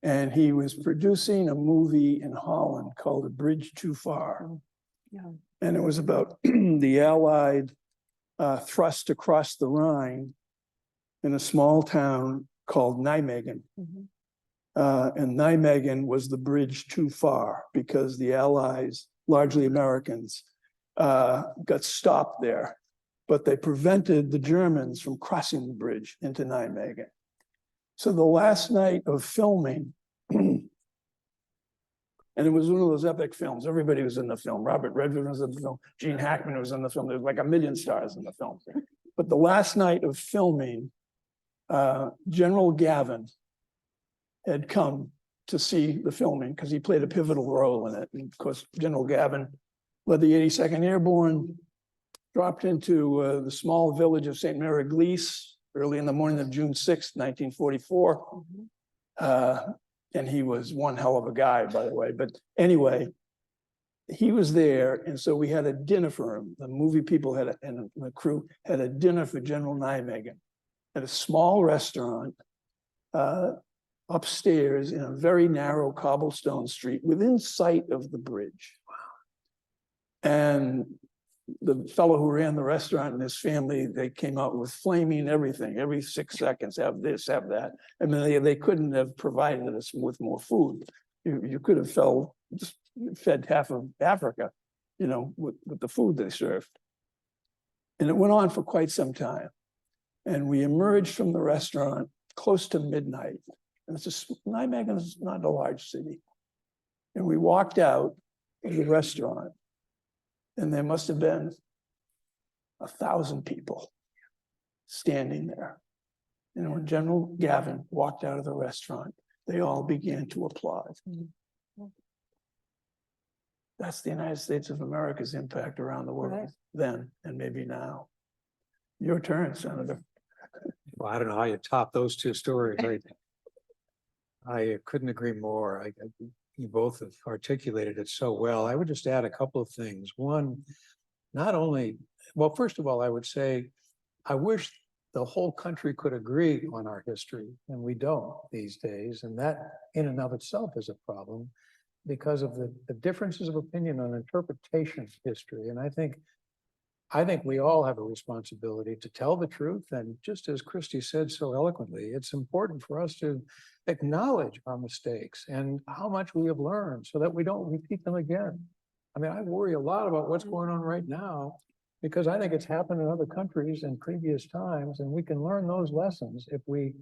And he was producing a movie in Holland called A Bridge Too Far. Yeah. And it was about the Allied thrust across the Rhine in a small town called Nijmegen. And Nijmegen was the bridge too far, because the Allies, largely Americans, got stopped there, but they prevented the Germans from crossing the bridge into Nijmegen. So the last night of filming, and it was one of those epic films. Everybody was in the film. Robert Redford was in the film. Gene Hackman was in the film. There was like 1 million stars in the film. But the last night of filming, General Gavin had come to see the filming because he played a pivotal role in it. And of course, General Gavin led the 82nd Airborne, dropped into the small village of St. Mary Glees early in the morning of June 6th, 1944. And he was one hell of a guy, by the way. But anyway, he was there. And so we had a dinner for him. The movie people and the crew had a dinner for General Nijmegen at a small restaurant upstairs in a very narrow cobblestone street within sight of the bridge. And the fellow who ran the restaurant and his family, they came out with flaming everything. Every 6 seconds, have this, have that. I mean, they couldn't have provided us with more food. You could have just fed half of Africa, you know, with the food they served. And it went on for quite some time. And we emerged from the restaurant close to midnight. And Nijmegen is not a large city. And we walked out of the restaurant, and there must have been 1,000 people standing there. And when General Gavin walked out of the restaurant, they all began to applaud. That's the United States of America's impact around the world then and maybe now. Your turn, Senator. Well, I don't know how you top those two stories, right? I couldn't agree more. You both have articulated it so well. I would just add a couple of things. One, not only, well, first of all, I would say, I wish the whole country could agree on our history, and we don't these days. And that in and of itself is a problem because of the differences of opinion on interpretation of history. And I think we all have a responsibility to tell the truth. And just as Christy said so eloquently, it's important for us to acknowledge our mistakes and how much we have learned so that we don't repeat them again. I mean, I worry a lot about what's going on right now because I think it's happened in other countries in previous times, and we can learn those lessons if we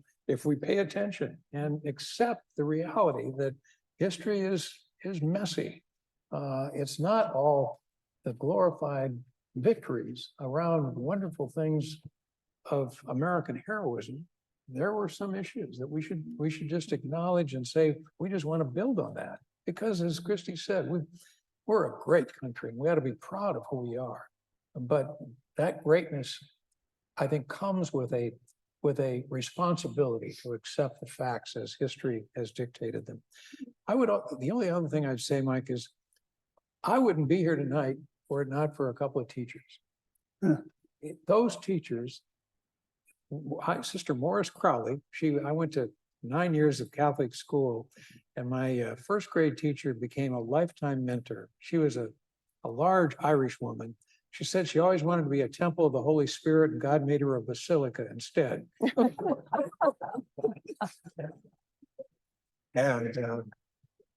pay attention and accept the reality that history is messy. It's not all the glorified victories around wonderful things of American heroism. There were some issues that we should just acknowledge and say, we just want to build on that. Because as Christy said, we're a great country and we ought to be proud of who we are. But that greatness, I think, comes with a responsibility to accept the facts as history has dictated them. The only other thing I'd say, Mike, is I wouldn't be here tonight were it not for a couple of teachers. Those teachers, Sister Morris Crowley, I went to 9 years of Catholic school, and my first grade teacher became a lifetime mentor. She was a large Irish woman. She said she always wanted to be a temple of the Holy Spirit, and God made her a basilica instead.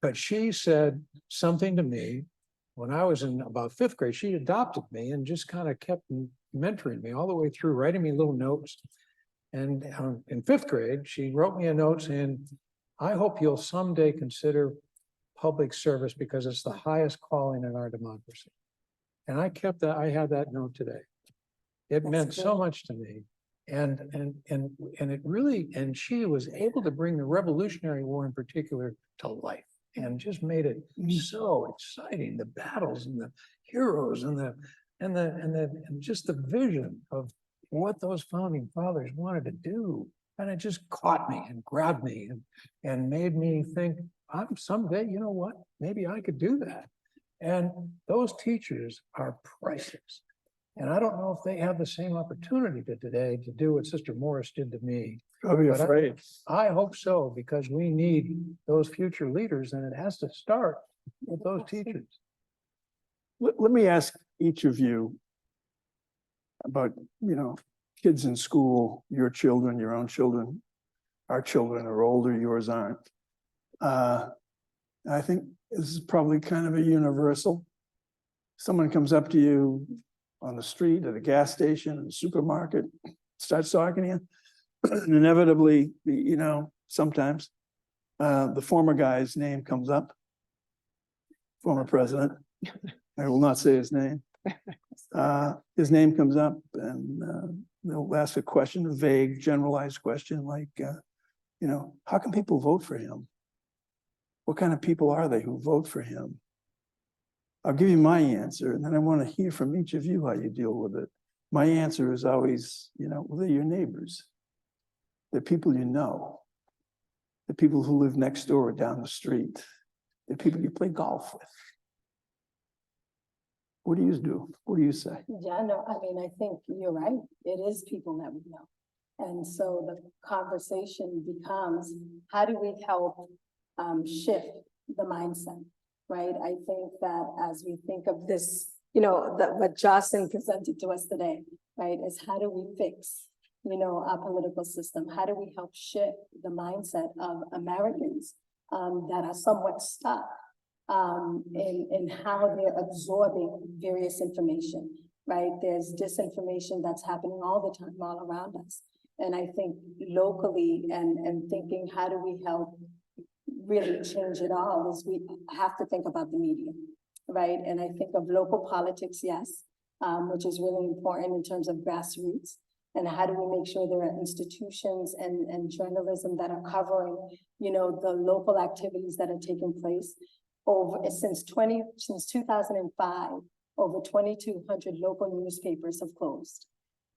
But she said something to me when I was in about 5th grade. She adopted me and just kind of kept mentoring me all the way through, writing me little notes. And in 5th grade, she wrote me a note saying, I hope you'll someday consider public service because it's the highest calling in our democracy. And I kept that, I have that note today. It meant so much to me. And it really, and she was able to bring the Revolutionary War in particular to life and just made it so exciting. The battles and the heroes and just the vision of what those founding fathers wanted to do. And it just caught me and grabbed me and made me think, someday, you know what, maybe I could do that. And those teachers are priceless. And I don't know if they have the same opportunity today to do what Sister Morris did to me. I'll be afraid. I hope so, because we need those future leaders, and it has to start with those teachers. Let me ask each of you about, kids in school, your children, your own children. Our children are older, yours aren't. I think this is probably kind of a universal. Someone comes up to you on the street, at a gas station, in a supermarket, starts talking to you. And inevitably, sometimes the former guy's name comes up, former president. I will not say his name. His name comes up and they'll ask a question, a vague, generalized question like, how can people vote for him? What kind of people are they who vote for him? I'll give you my answer, and then I want to hear from each of you how you deal with it. My answer is always, they're your neighbors. They're people you know. They're people who live next door or down the street. They're people you play golf with. What do you do? What do you say? Yeah, no, I think you're right. It is people that we know. And so the conversation becomes, how do we help shift the mindset, right? I think that as we think of this, what Jocelyn presented to us today, right, is how do we fix, our political system? How do we help shift the mindset of Americans that are somewhat stuck in how they're absorbing various information, right? There's disinformation that's happening all the time, all around us. And I think locally and thinking, how do we help really change it all, is we have to think about the media, right? And I think of local politics, yes, which is really important in terms of grassroots. And how do we make sure there are institutions and journalism that are covering, the local activities that are taking place. Since 2005, over 2,200 local newspapers have closed,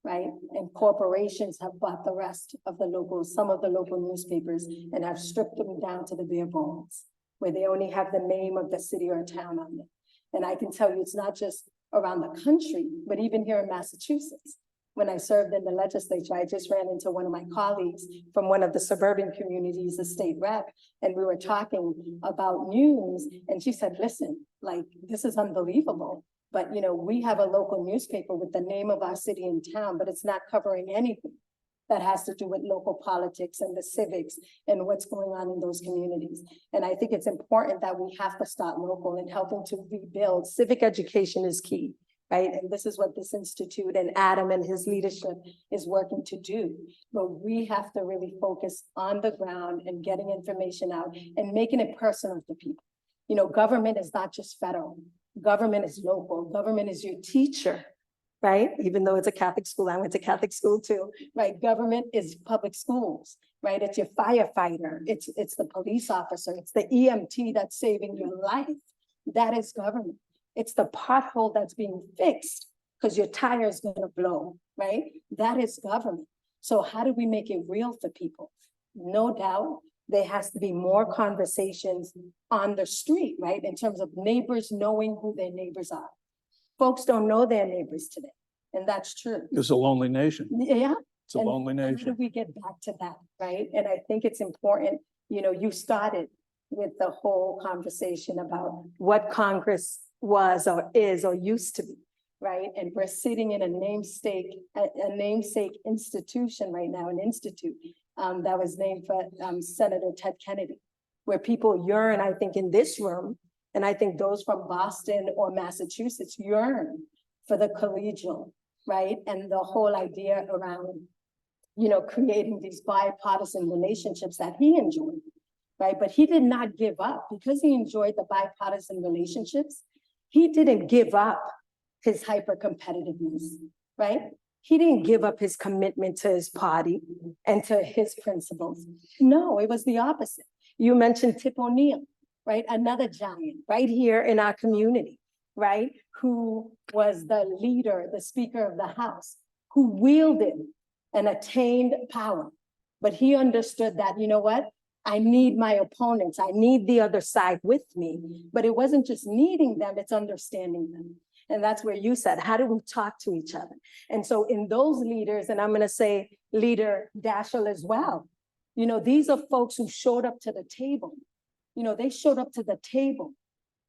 right? And corporations have bought the rest of the some of the local newspapers and have stripped them down to the bare bones, where they only have the name of the city or town on it. And I can tell you, it's not just around the country, but even here in Massachusetts. When I served in the legislature, I just ran into one of my colleagues from one of the suburban communities, a state rep, and we were talking about news. And she said, listen, like, this is unbelievable. But, you know, we have a local newspaper with the name of our city and town, but it's not covering anything that has to do with local politics and the civics and what's going on in those communities. And I think it's important that we have to start local and helping to rebuild. Civic education is key. Right. And this is what this institute and Adam and his leadership is working to do. But we have to really focus on the ground and getting information out and making it personal to people. You know, government is not just federal. Government is local. Government is your teacher, right? Even though it's a Catholic school, I went to Catholic school too, right? Government is public schools, right? It's your firefighter. It's the police officer. It's the EMT that's saving your life. That is government. It's the pothole that's being fixed because your tire is going to blow, right? That is government. So how do we make it real for people? No doubt there has to be more conversations on the street, right? In terms of neighbors knowing who their neighbors are. Folks don't know their neighbors today, and that's true. It's a lonely nation. Yeah. It's a lonely How do nation. we get back to that, right? And I think it's important, you know, you started with the whole conversation about what Congress was or is or used to be, right? And we're sitting in a namesake institution right now, an institute that was named for Senator Ted Kennedy, where people yearn, I think, in this room, and I think those from Boston or Massachusetts yearn for the collegial, right? And the whole idea around, you know, creating these bipartisan relationships that he enjoyed, right? But he did not give up because he enjoyed the bipartisan relationships. He didn't give up his hyper competitiveness, right? He didn't give up his commitment to his party and to his principles. No, it was the opposite. You mentioned Tip O'Neill, right? Another giant right here in our community, right? Who was the leader, the Speaker of the House, who wielded and attained power. But he understood that, you know what? I need my opponents. I need the other side with me. But it wasn't just needing them, it's understanding them. And that's where you said, how do we talk to each other? And so in those leaders, and I'm going to say leader Daschle as well, you know, these are folks who showed up to the table. You know, they showed up to the table,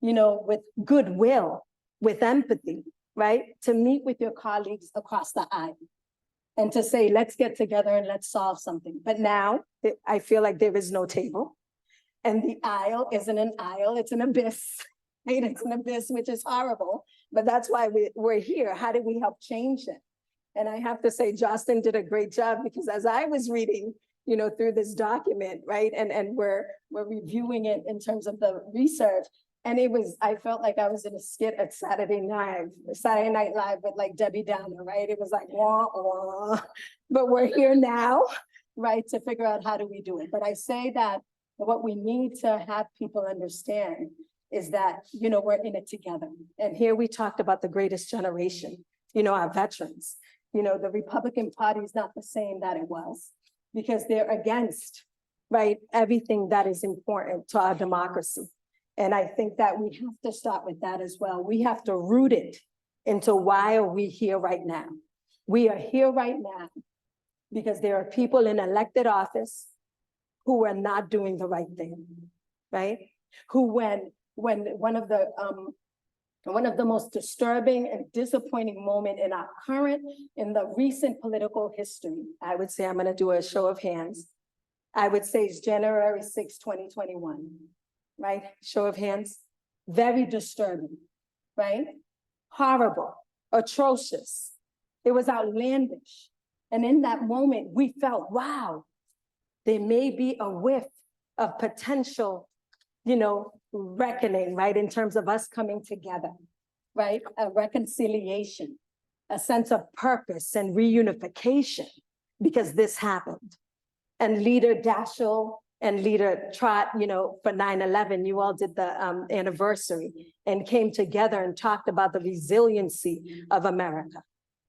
you know, with goodwill, with empathy, right? To meet with your colleagues across the aisle and to say, let's get together and let's solve something. But now I feel like there is no table, and the aisle isn't an aisle, it's an abyss. Right? It's an abyss, which is horrible, but that's why we're here. How do we help change it? And I have to say, Justin did a great job, because as I was reading, you know, through this document, right, and we're reviewing it in terms of the research, and I felt like I was in a skit at Saturday Night Live with like Debbie Downer, right? It was like, wah, wah. But we're here now, right, to figure out how do we do it. But I say that what we need to have people understand is that, you know, we're in it together. And here we talked about the greatest generation, you know, our veterans. You know, the Republican Party is not the same that it was, because they're against, right, everything that is important to our democracy. And I think that we have to start with that as well. We have to root it into why are we here right now? We are here right now because there are people in elected office who are not doing the right thing, right? Who when one of the most disturbing and disappointing moment in the recent political history, I would say, I'm going to do a show of hands. I would say it's January 6, 2021, right? Show of hands. Very disturbing, right? Horrible, atrocious. It was outlandish. And in that moment, we felt, wow, there may be a whiff of potential, you know, reckoning, right? In terms of us coming together, right? A reconciliation, a sense of purpose and reunification, because this happened. And Leader Daschle and Leader Trott, you know, for 9/11, you all did the anniversary and came together and talked about the resiliency of America,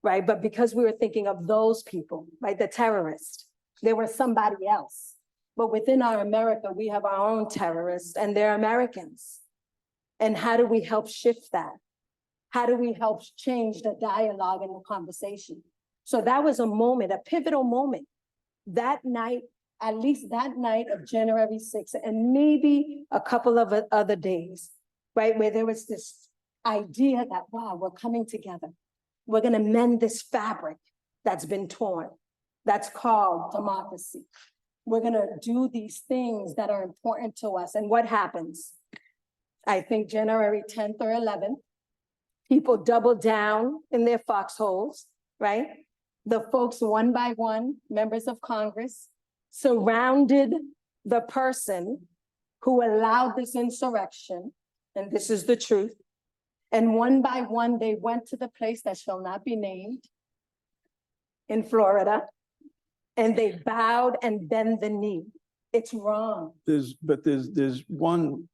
right? But because we were thinking of those people, right, the terrorists, they were somebody else. But within our America, we have our own terrorists and they're Americans. And how do we help shift that? How do we help change the dialogue and the conversation? So that was a moment, a pivotal moment. That night, at least that night of January 6th, and maybe a couple of other days, right? Where there was this idea that, wow, we're coming together. We're gonna mend this fabric that's been torn, that's called democracy. We're gonna do these things that are important to us. And what happens? I think January 10th or 11th, people double down in their foxholes, right? The folks one by one, members of Congress, surrounded the person who allowed this insurrection, and this is the truth. And one by one, they went to the place that shall not be named in Florida, and they bowed and bent the knee. It's wrong. There's one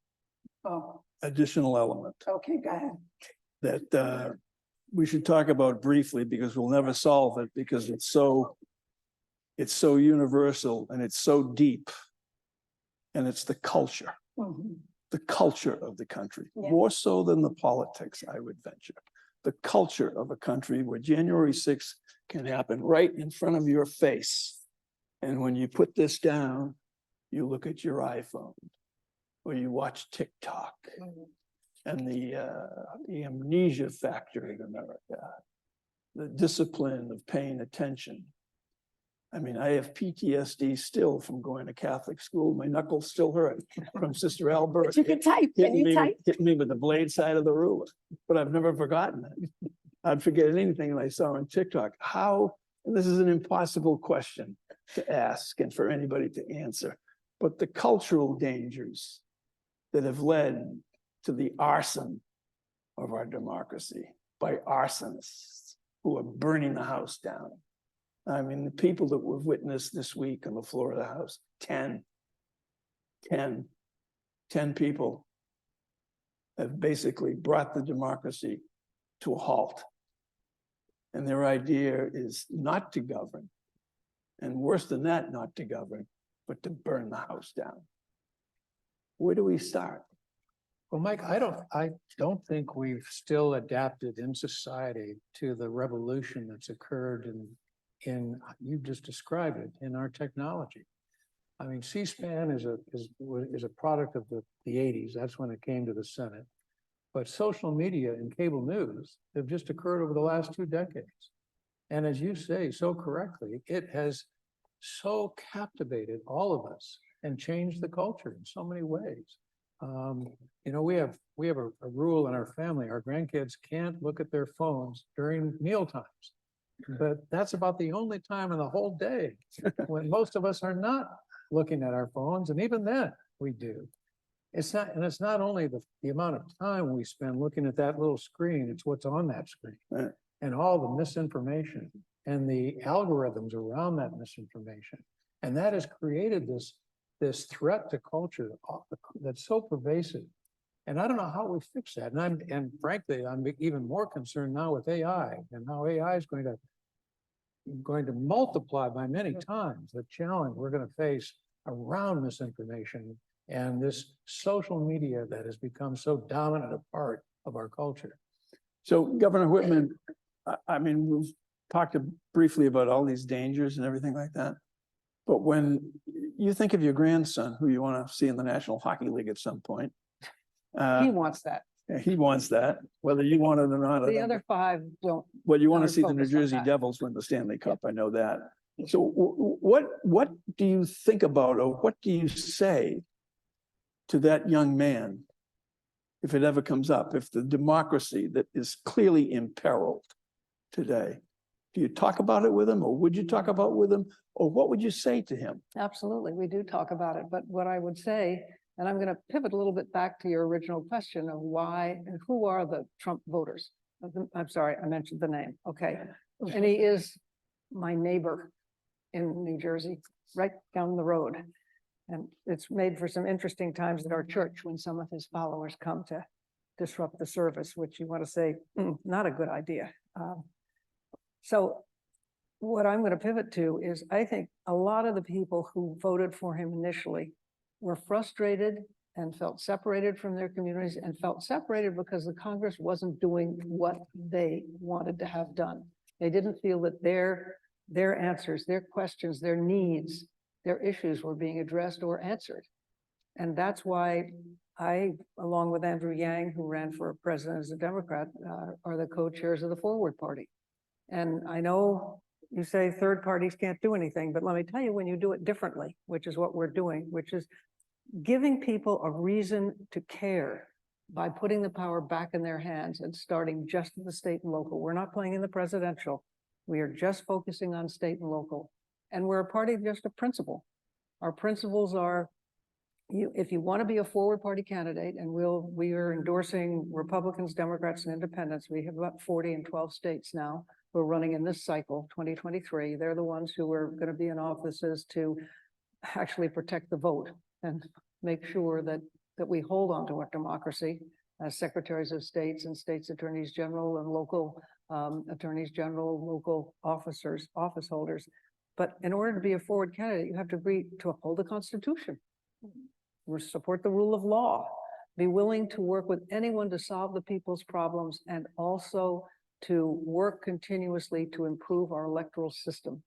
Oh, additional element okay, go ahead. that we should talk about briefly because we'll never solve it because it's so universal and it's so deep. And it's the culture. Mhm. The culture of the country, Yeah. more so than the politics, I would venture. The culture of a country where January 6th can happen right in front of your face. And when you put this down, you look at your iPhone or you watch TikTok Mhm. and the amnesia factor in America, the discipline of paying attention. I mean, I have PTSD still from going to Catholic school. My knuckles still hurt from Sister Albert. But you can type, can you type? Hitting me with the blade side of the ruler, but I've never forgotten it. I'd forget anything I saw on TikTok. How, and this is an impossible question to ask and for anybody to answer, but the cultural dangers that have led to the arson of our democracy by arsonists who are burning the house down. I mean, the people that we've witnessed this week on the floor of the House, 10 people have basically brought the democracy to a halt. And their idea is not to govern, and worse than that, not to govern, but to burn the house down. Where do we start? Well, Mike, I don't think we've still adapted in society to the revolution that's occurred you just described it, in our technology. I mean, C-SPAN is a product of the 80s. That's when it came to the Senate. But social media and cable news have just occurred over the last 2 decades. And as you say so correctly, it has so captivated all of us and changed the culture in so many ways. You know, we have a rule in our family. Our grandkids can't look at their phones during meal times. But that's about the only time in the whole day when most of us are not looking at our phones. And even then we do. It's not only the amount of time we spend looking at that little screen, it's what's on that screen. Right. And all the misinformation and the algorithms around that misinformation. And that has created this threat to culture that's so pervasive. And I don't know how we fix that. And frankly, I'm even more concerned now with AI and how AI is going to multiply by many times the challenge we're going to face around misinformation and this social media that has become so dominant a part of our culture. So Governor Whitman, I mean, we've talked briefly about all these dangers and everything like that. But when you think of your grandson, who you want to see in the National Hockey League at some point, He wants that. he wants that, whether you want it or not. The other 5 don't. Well, you want to aren't see the New focused on Jersey that. Devils win the Stanley Cup. I know that. So what do you think about, or what do you say to that young man if it ever comes up, if the democracy that is clearly imperiled today, do you talk about it with him, or would you talk about it with him, or what would you say to him? Absolutely, we do talk about it, but what I would say, and I'm going to pivot a little bit back to your original question of why and who are the Trump voters? I'm sorry, I mentioned the name. Okay. And he is my neighbor in New Jersey, right down the road. And it's made for some interesting times at our church when some of his followers come to disrupt the service, which you want to say, not a good idea. So what I'm going to pivot to is I think a lot of the people who voted for him initially were frustrated and felt separated from their communities and felt separated because the Congress wasn't doing what they wanted to have done. They didn't feel that their answers, their questions, their needs, their issues were being addressed or answered. And that's why I, along with Andrew Yang, who ran for president as a Democrat, are the co-chairs of the Forward Party. And I know you say third parties can't do anything, but let me tell you, when you do it differently, which is what we're doing, which is giving people a reason to care by putting the power back in their hands and starting just at the state and local. We're not playing in the presidential. We are just focusing on state and local. And we're a party of just a principle. Our principles are, if you want to be a Forward Party candidate, and we are endorsing Republicans, Democrats, and Independents. We have about 40 in 12 states now who are running in this cycle, 2023. They're the ones who are going to be in offices to actually protect the vote and make sure that we hold on to our democracy as secretaries of states and states attorneys general and local attorneys general, local officers, office holders. But in order to be a forward candidate, you have to agree to uphold the Constitution, support the rule of law, be willing to work with anyone to solve the people's problems, and also to work continuously to improve our electoral system.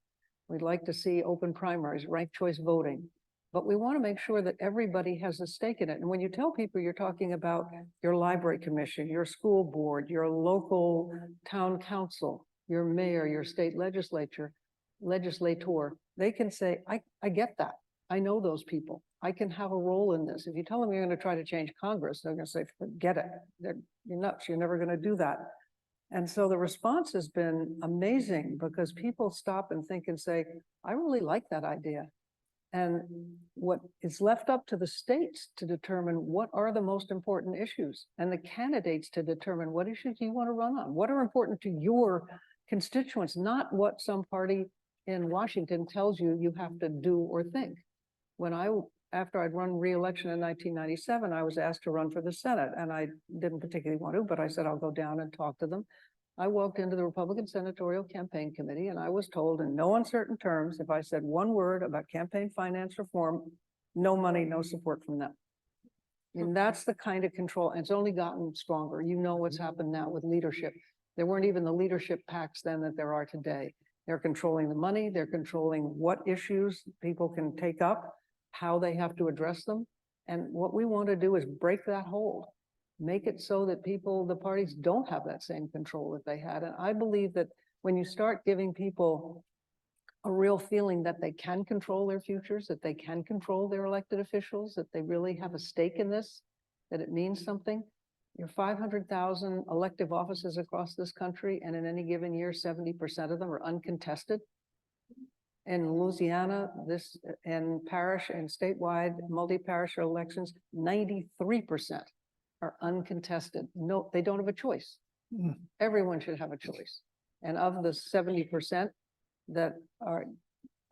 We'd like to see open primaries, ranked choice voting, but we want to make sure that everybody has a stake in it. And when you tell people you're talking about your library commission, your school board, your local town council, your mayor, your state legislator, they can say, I get that. I know those people. I can have a role in this. If you tell them you're going to try to change Congress, they're going to say, forget it. You're nuts. You're never going to do that. And so the response has been amazing because people stop and think and say, I really like that idea. And what is left up to the states to determine what are the most important issues, and the candidates to determine what issues you want to run on, what are important to your constituents, not what some party in Washington tells you you have to do or think. After I'd run re-election in 1997, I was asked to run for the Senate, and I didn't particularly want to, but I said, I'll go down and talk to them. I walked into the Republican Senatorial Campaign Committee, and I was told in no uncertain terms, if I said one word about campaign finance reform, no money, no support from them. I mean, that's the kind of control, and it's only gotten stronger. You know what's happened now with leadership. There weren't even the leadership packs then that there are today. They're controlling the money, they're controlling what issues people can take up, how they have to address them. And what we want to do is break that hold, make it so that the parties don't have that same control that they had. And I believe that when you start giving people a real feeling that they can control their futures, that they can control their elected officials, that they really have a stake in this, that it means something. Your 500,000 elective offices across this country, and in any given year, 70% of them are uncontested. In Louisiana, in parish and statewide multi-parish elections, 93% are uncontested. No, they don't have a choice. Everyone should have a choice. And of the 70% that are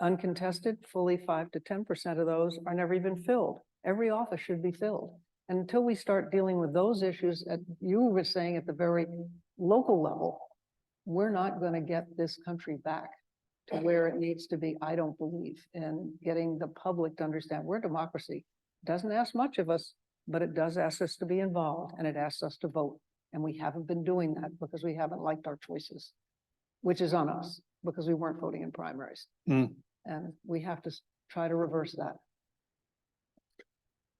uncontested, fully 5 to 10% of those are never even filled. Every office should be filled. And until we start dealing with those issues, you were saying at the very local level, we're not going to get this country back to where it needs to be, I don't believe, in getting the public to understand we're a democracy. It doesn't ask much of us, but it does ask us to be involved, and it asks us to vote. And we haven't been doing that because we haven't liked our choices, which is on us because we weren't voting in primaries. And we have to try to reverse that.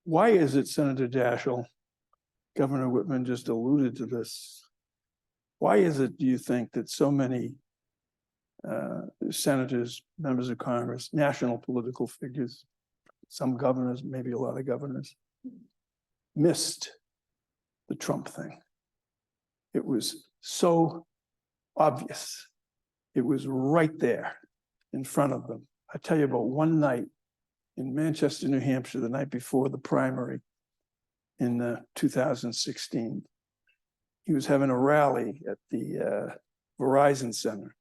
Why is it, Senator Daschle, Governor Whitman just alluded to this, why is it, do you think, that so many senators, members of Congress, national political figures, some governors, maybe a lot of governors, missed the Trump thing? It was so obvious. It was right there in front of them. I tell you about one night in Manchester, New Hampshire, the night before the primary in 2016. He was having a rally at the Verizon Center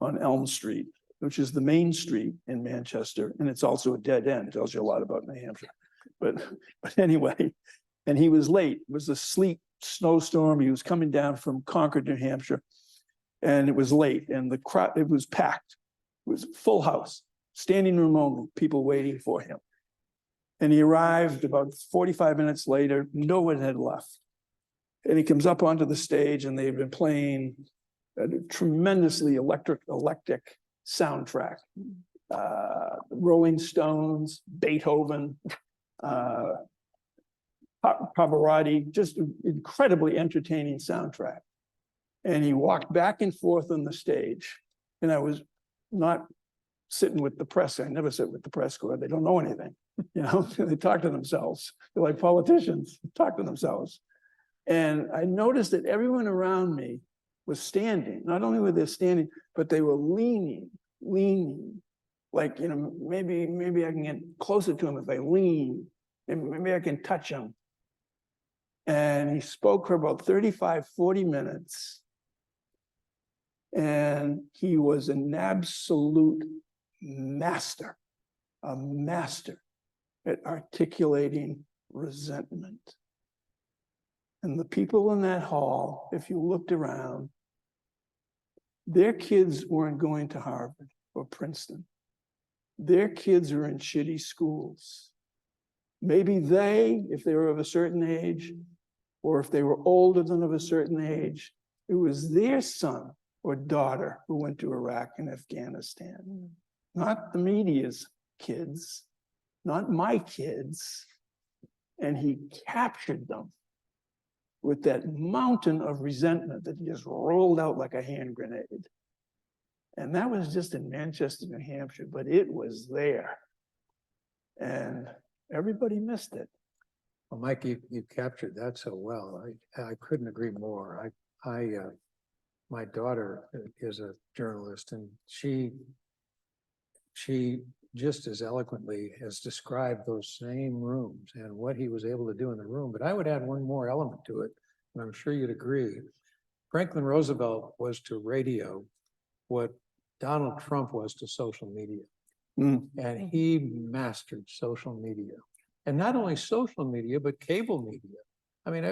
on Elm Street, which is the main street in Manchester, and it's also a dead end. Tells you a lot about New Hampshire. But anyway, and he was late. It was a sleet snowstorm. He was coming down from Concord, New Hampshire, And it was late and the crowd, it was packed. It was full house, standing room only, people waiting for him. And he arrived about 45 minutes later, no one had left. And he comes up onto the stage and they've been playing a tremendously eclectic soundtrack. Rolling Stones, Beethoven, Pavarotti, just an incredibly entertaining soundtrack. And he walked back and forth on the stage. And I was not sitting with the press. I never sit with the press corps. They don't know anything. You know, they talk to themselves. They're like politicians, talk to themselves. And I noticed that everyone around me was standing. Not only were they standing, but they were leaning. Like, you know, maybe I can get closer to him if I lean. And maybe I can touch him. And he spoke for about 35, 40 minutes. And he was an absolute master, a master at articulating resentment. And the people in that hall, if you looked around, their kids weren't going to Harvard or Princeton. Their kids are in shitty schools. Maybe they, if they were of a certain age, or if they were older than of a certain age, it was their son or daughter who went to Iraq and Afghanistan. Not the media's kids, not my kids. And he captured them with that mountain of resentment that just rolled out like a hand grenade. And that was just in Manchester, New Hampshire, but it was there. And everybody missed it. Well, Mike, you captured that so well. I couldn't agree more. My daughter is a journalist, and she just as eloquently has described those same rooms and what he was able to do in the room. But I would add one more element to it, and I'm sure you'd agree. Franklin Roosevelt was to radio what Donald Trump was to social media. And he mastered social media. And not only social media, but cable media. I mean,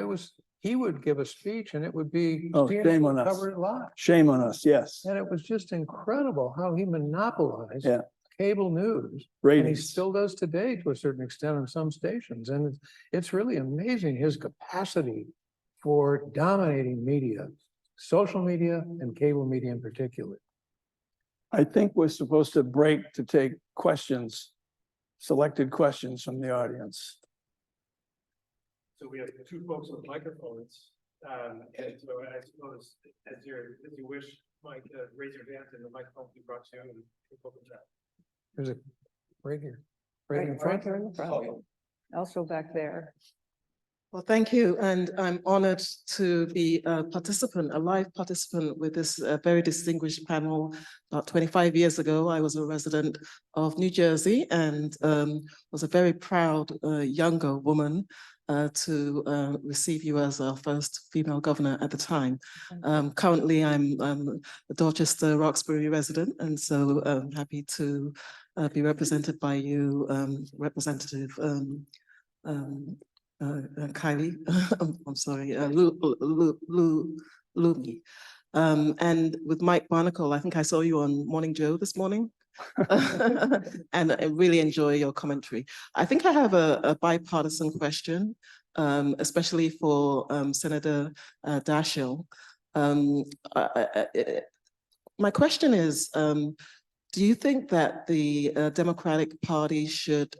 he would give a speech and it would be shame on us. covered live. Shame on us, yes. And it was just incredible how he monopolized cable news. Ratings. And he still does today to a certain extent on some stations. And it's really amazing his capacity for dominating media, social media and cable media in particular. I think we're supposed to break to take questions, selected questions from the audience. So we have two folks with microphones. And so I suppose as you wish, Mike, raise your hand and the microphone will be brought to you and open that. There's a right here, right in front. Right here in the front. Also back there. Well, thank you. And I'm honored to be a participant, a live participant with this very distinguished panel. About 25 years ago, I was a resident of New Jersey and was a very proud younger woman to receive you as our first female governor at the time. Currently, I'm a Dorchester Roxbury resident, and so I'm happy to be represented by you, Representative Kylie, I'm sorry, Lumi. And with Mike Barnicle, I think I saw you on Morning Joe this morning. And I really enjoy your commentary. I think I have a bipartisan question, especially for Senator Daschle. My question is, do you think that the Democratic Party should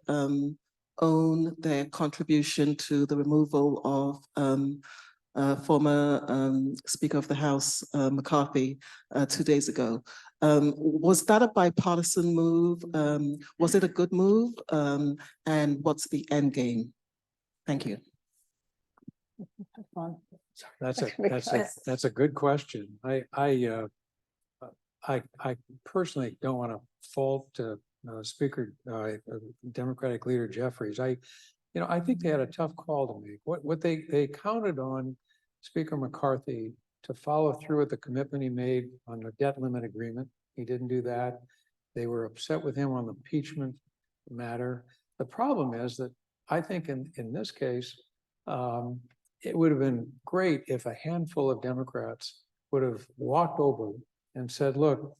own their contribution to the removal of former Speaker of the House, McCarthy, 2 days ago? Was that a bipartisan move? Was it a good move? And what's the end game? Thank you. That's a good question. I personally don't want to fault Speaker Democratic Leader Jeffries. I think they had a tough call to make. What they counted on Speaker McCarthy to follow through with the commitment he made on the debt limit agreement. He didn't do that. They were upset with him on the impeachment matter. The problem is that I think in this case, it would have been great if a handful of Democrats would have walked over and said, look,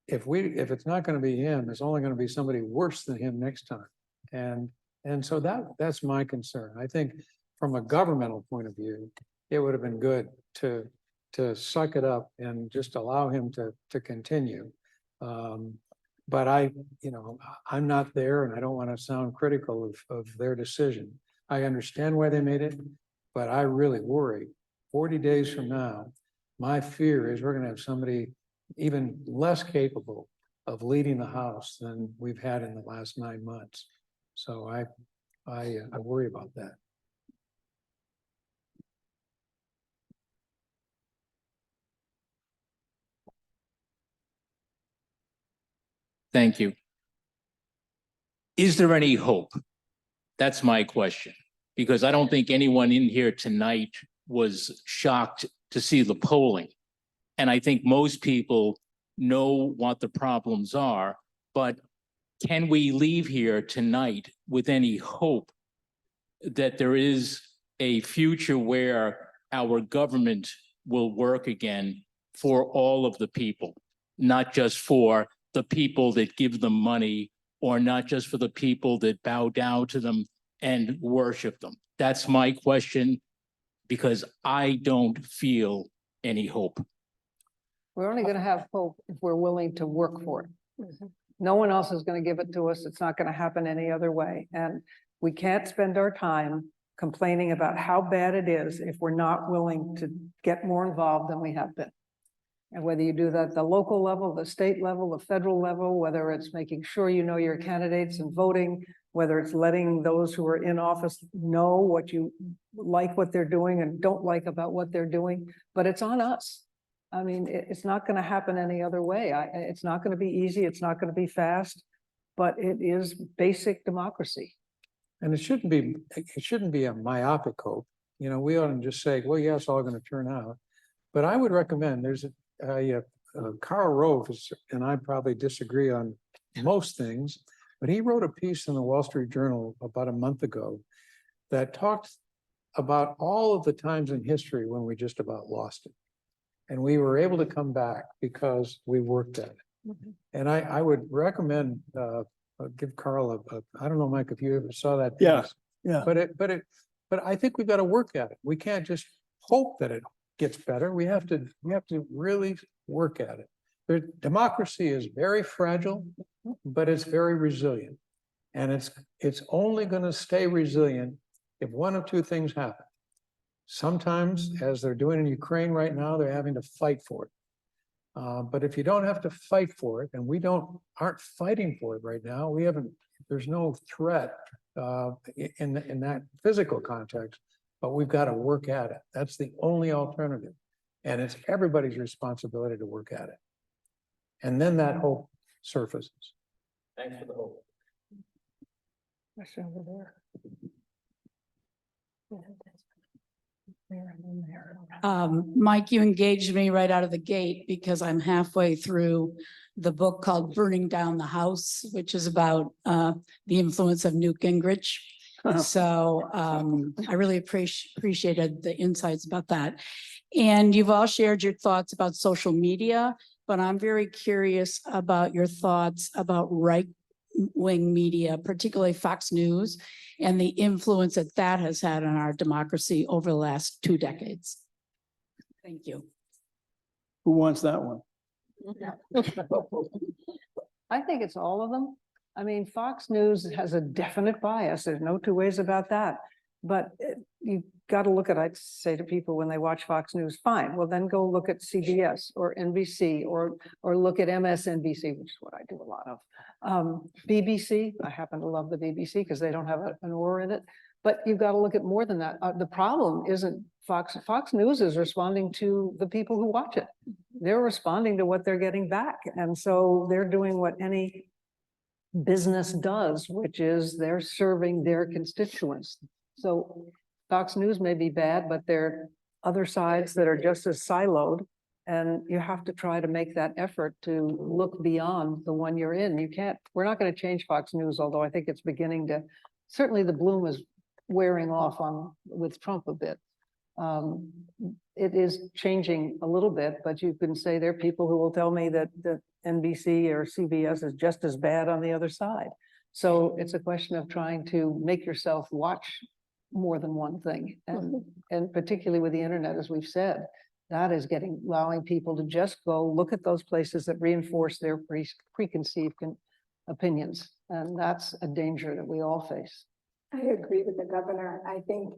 if it's not going to be him, it's only going to be somebody worse than him next time. And so that's my concern. I think from a governmental point of view, it would have been good to suck it up and just allow him to continue. But I'm not there, and I don't want to sound critical of their decision. I understand why they made it, but I really worry 40 days from now, my fear is we're going to have somebody even less capable of leading the House than we've had in the last 9 months. So I worry about that. Thank you. Is there any hope? That's my question, because I don't think anyone in here tonight was shocked to see the polling. And I think most people know what the problems are, but can we leave here tonight with any hope that there is a future where our government will work again for all of the people, not just for the people that give them money, or not just for the people that bow down to them and worship them? That's my question, because I don't feel any hope. We're only going to have hope if we're willing to work for it. No one else is going to give it to us. It's not going to happen any other way. And we can't spend our time complaining about how bad it is if we're not willing to get more involved than we have been. And whether you do that at the local level, the state level, the federal level, whether it's making sure you know your candidates and voting, whether it's letting those who are in office know what you like what they're doing and don't like about what they're doing, but it's on us. I mean, it's not going to happen any other way. It's not going to be easy. It's not going to be fast, but it is basic democracy. And it shouldn't be a myopic hope. We ought to just say, well, yeah, it's all going to turn out. But I would recommend there's Karl Rove, and I probably disagree on most things, but he wrote a piece in the Wall Street Journal about a month ago that talked about all of the times in history when we just about lost it. And we were able to come back because we worked at it. Mm-hmm. And I would recommend give Karl I don't know, Mike, if you ever saw that piece. Yeah. But I think we've got to work at it. We can't just hope that it gets better. We have to really work at it. Democracy is very fragile, but it's very resilient. And it's only going to stay resilient if one of two things happen. Sometimes, as they're doing in Ukraine right now, they're having to fight for it. But if you don't have to fight for it, and we aren't fighting for it right now, there's no threat in that physical context, but we've got to work at it. That's the only alternative. And it's everybody's responsibility to work at it. And then that hope surfaces. Thanks for the hope. Over there. Mike, you engaged me right out of the gate because I'm halfway through the book called Burning Down the House, which is about the influence of Newt Gingrich. So I really appreciated the insights about that. And you've all shared your thoughts about social media, but I'm very curious about your thoughts about right-wing media, particularly Fox News, and the influence that has had on our democracy over the last 2 decades. Thank you. Who wants that one? I think it's all of them. I mean, Fox News has a definite bias. There's no two ways about that. But you got to look at, I'd say to people when they watch Fox News, fine, well then go look at CBS or NBC or look at MSNBC, which is what I do a lot of. BBC, I happen to love the BBC because they don't have an oar in it. But you've got to look at more than that. The problem isn't Fox. Fox News is responding to the people who watch it. They're responding to what they're getting back. And so they're doing what any business does, which is they're serving their constituents. So Fox News may be bad, but there are other sides that are just as siloed. And you have to try to make that effort to look beyond the one you're in. We're not going to change Fox News, although I think it's beginning to, certainly the bloom is wearing off with Trump a bit. It is changing a little bit, but you can say there are people who will tell me that the NBC or CBS is just as bad on the other side. So it's a question of trying to make yourself watch more than one thing. And particularly with the internet, as we've said, that is allowing people to just go look at those places that reinforce their preconceived opinions. And that's a danger that we all face. I agree with the governor. I think,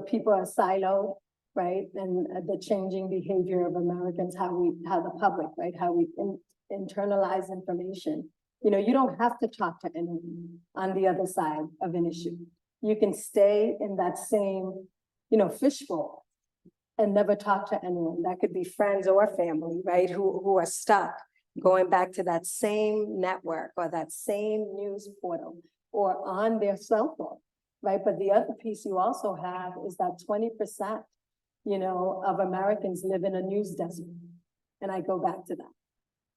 people are siloed, right? And the changing behavior of Americans, how the public, right? How we internalize information. You don't have to talk to anyone on the other side of an issue. You can stay in that same, fishbowl and never talk to anyone. That could be friends or family, right? Who are stuck going back to that same network or that same news portal or on their cell phone, right? But the other piece you also have is that 20%, of Americans live in a news desert. And I go back to that,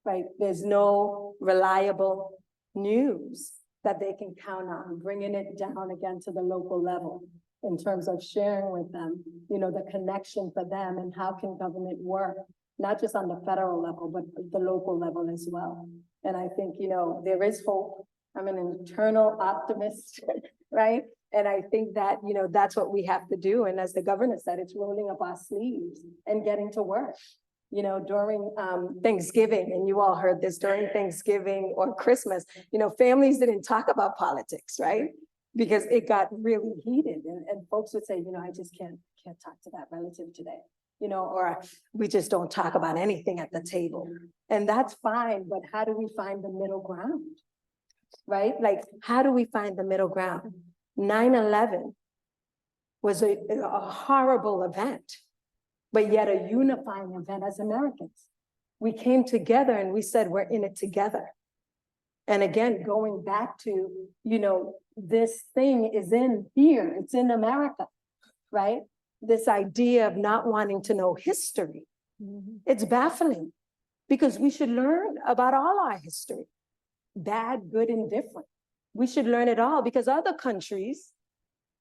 right? There's no reliable news that they can count on, bringing it down again to the local level in terms of sharing with them, the connection for them and how can government work, not just on the federal level, but the local level as well. And I think, there is hope. I'm an eternal optimist, right? And I think that, that's what we have to do. And as the governor said, it's rolling up our sleeves and getting to work. During Thanksgiving, and you all heard this, during Thanksgiving or Christmas, families didn't talk about politics, right? Because it got really heated and folks would say, I just can't talk to that relative today, or we just don't talk about anything at the table. And that's fine, but how do we find the middle ground, right? Like, how do we find the middle ground? 9/11 was a horrible event, but yet a unifying event as Americans. We came together and we said, we're in it together. And again, going back to, this thing is in here, it's in America, right? This idea of not wanting to know history, it's baffling because we should learn about all our history, bad, good, and different. We should learn it all because other countries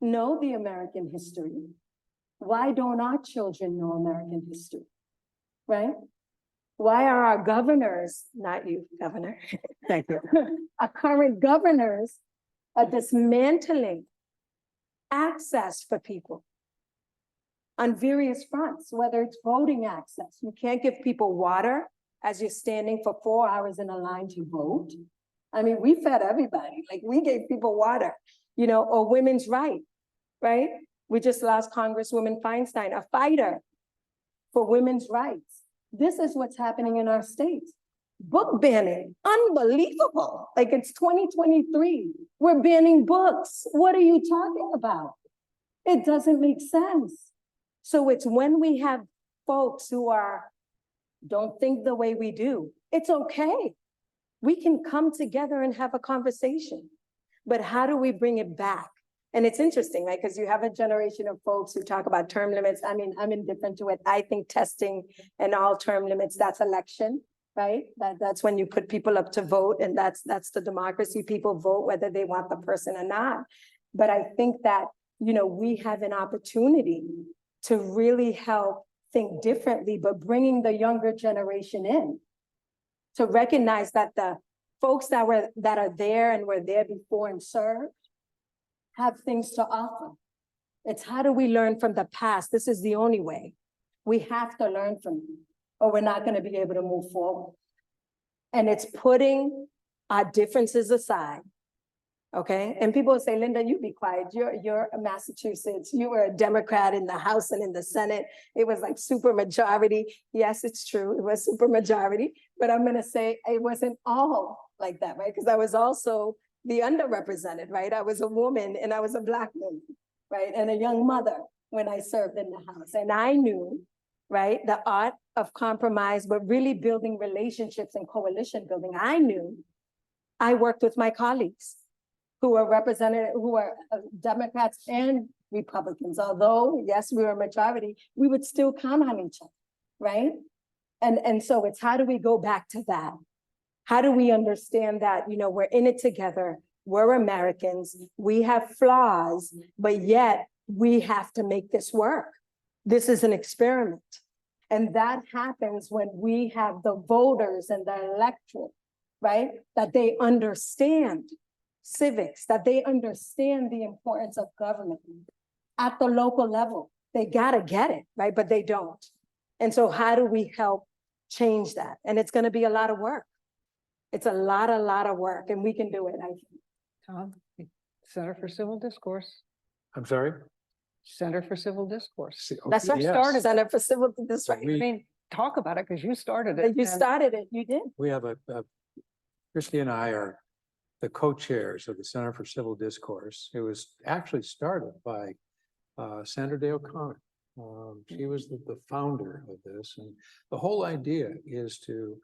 know the American history. Why don't our children know American history, right? Why are our governors, not you, Governor, thank you, our current governors are dismantling access for people on various fronts, whether it's voting access. You can't give people water as you're standing for 4 hours in a line to vote. I mean, we fed everybody, like we gave people water, or women's rights, right? We just lost Congresswoman Feinstein, a fighter for women's rights. This is what's happening in our states. Book banning, unbelievable. Like it's 2023, we're banning books. What are you talking about? It doesn't make sense. So it's when we have folks who don't think the way we do, it's okay. We can come together and have a conversation, but how do we bring it back? And it's interesting, right? Because you have a generation of folks who talk about term limits. I mean, I'm indifferent to it. I think testing and all term limits, that's election, right? That's when you put people up to vote, and that's the democracy. People vote whether they want the person or not. But I think that, we have an opportunity to really help think differently, but bringing the younger generation in to recognize that the folks that are there and were there before and served have things to offer. It's how do we learn from the past? This is the only way. We have to learn from it, or we're not going to be able to move forward. And it's putting our differences aside, okay? And people say, Linda, you be quiet. You're a Massachusetts. You were a Democrat in the House and in the Senate. It was like super majority. Yes, it's true. It was super majority. But I'm going to say it wasn't all like that, right? Because I was also the underrepresented, right? I was a woman and I was a Black woman, right? And a young mother when I served in the House. And I knew, right, the art of compromise, but really building relationships and coalition building. I worked with my colleagues who were Democrats and Republicans. Although, yes, we were a majority, we would still count on each other, right? And so it's how do we go back to that? How do we understand that, we're in it together, we're Americans, we have flaws, but yet we have to make this work. This is an experiment. And that happens when we have the voters and the electorate, right? That they understand civics, that they understand the importance of government at the local level. They gotta get it, right? But they don't. And so how do we help change that? And it's gonna be a lot of work. It's a lot of work, and we can do it, I think. Tom, Center for Civil Discourse, I'm sorry? Center for Civil Discourse. See, That's our yes, start, Center for Civil Discourse. I mean, talk about it because you started it. You and- started it, you did. We have Christy and I are the co-chairs of the Center for Civil Discourse. It was actually started by Sandra Day O'Connor. She was the founder of this, and the whole idea is to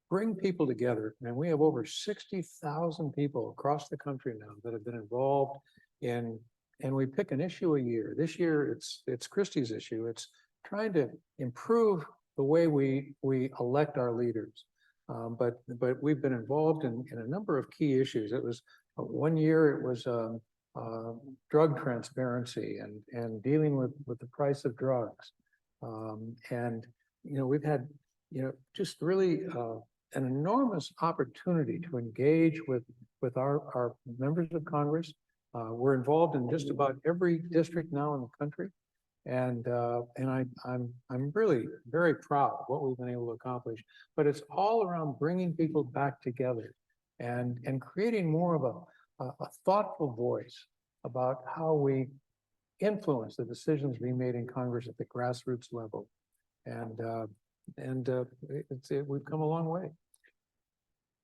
bring people together. And we have over 60,000 people across the country now that have been involved in, and we pick an issue a year. This year, it's Christie's issue. It's trying to improve the way we elect our leaders. But we've been involved in a number of key issues. It was one year, it was drug transparency and dealing with the price of drugs. And, we've had, just really an enormous opportunity to engage with our members of Congress. We're involved in just about every district now in the country. And I'm really very proud of what we've been able to accomplish, but it's all around bringing people back together and creating more of a thoughtful voice about how we influence the decisions being made in Congress at the grassroots level. We've come a long way.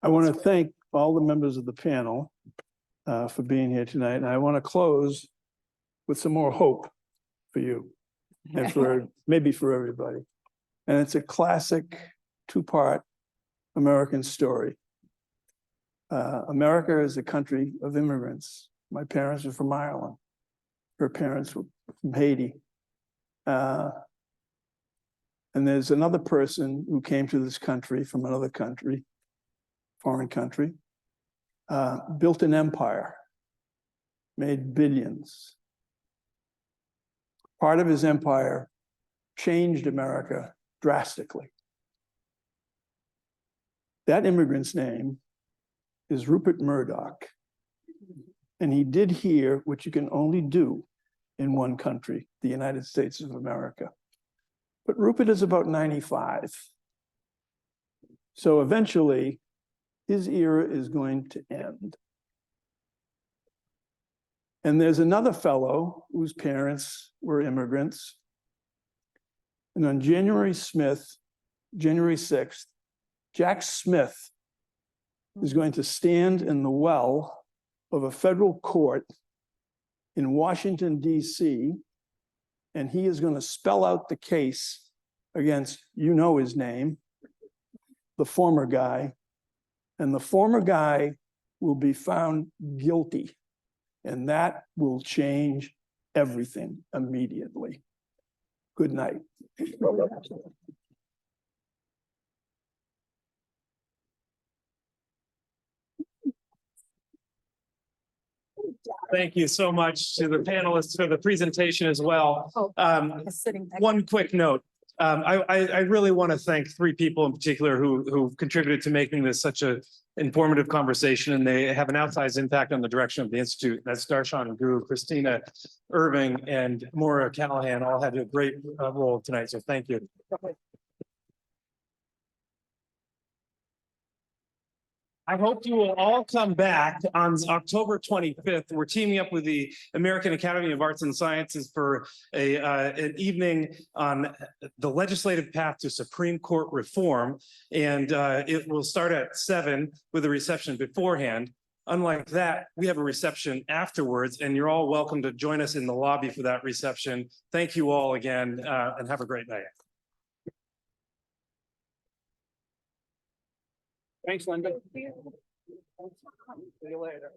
I want to thank all the members of the panel for being here tonight. And I want to close with some more hope for you and for maybe for everybody. And it's a classic two-part American story. America is a country of immigrants. My parents are from Ireland. Her parents were from Haiti. And there's another person who came to this country from another country, foreign country, built an empire, made billions. Part of his empire changed America drastically. That immigrant's name is Rupert Murdoch. And he did here what you can only do in one country, the United States of America. But Rupert is about 95. So eventually, his era is going to end. And there's another fellow whose parents were immigrants. And on January 6th, Jack Smith is going to stand in the well of a federal court in Washington, D.C., and he is going to spell out the case against, his name, the former guy, and the former guy will be found guilty, and that will change everything immediately. Good night. Thank you so much to the panelists for the presentation as well. One quick note. I really want to thank three people in particular who contributed to making this such an informative conversation, and they have an outsized impact on the direction of the Institute. That's Darshan Gu, Christina Irving, and Maura Callahan all had a great role tonight, so thank you. I hope you will all come back on October 25th. We're teaming up with the American Academy of Arts and Sciences for an evening on the legislative path to Supreme Court reform. And it will start at 7 with a reception beforehand. Unlike that, we have a reception afterwards, and you're all welcome to join us in the lobby for that reception. Thank you all again, and have a great night. Thanks, Linda. See you later.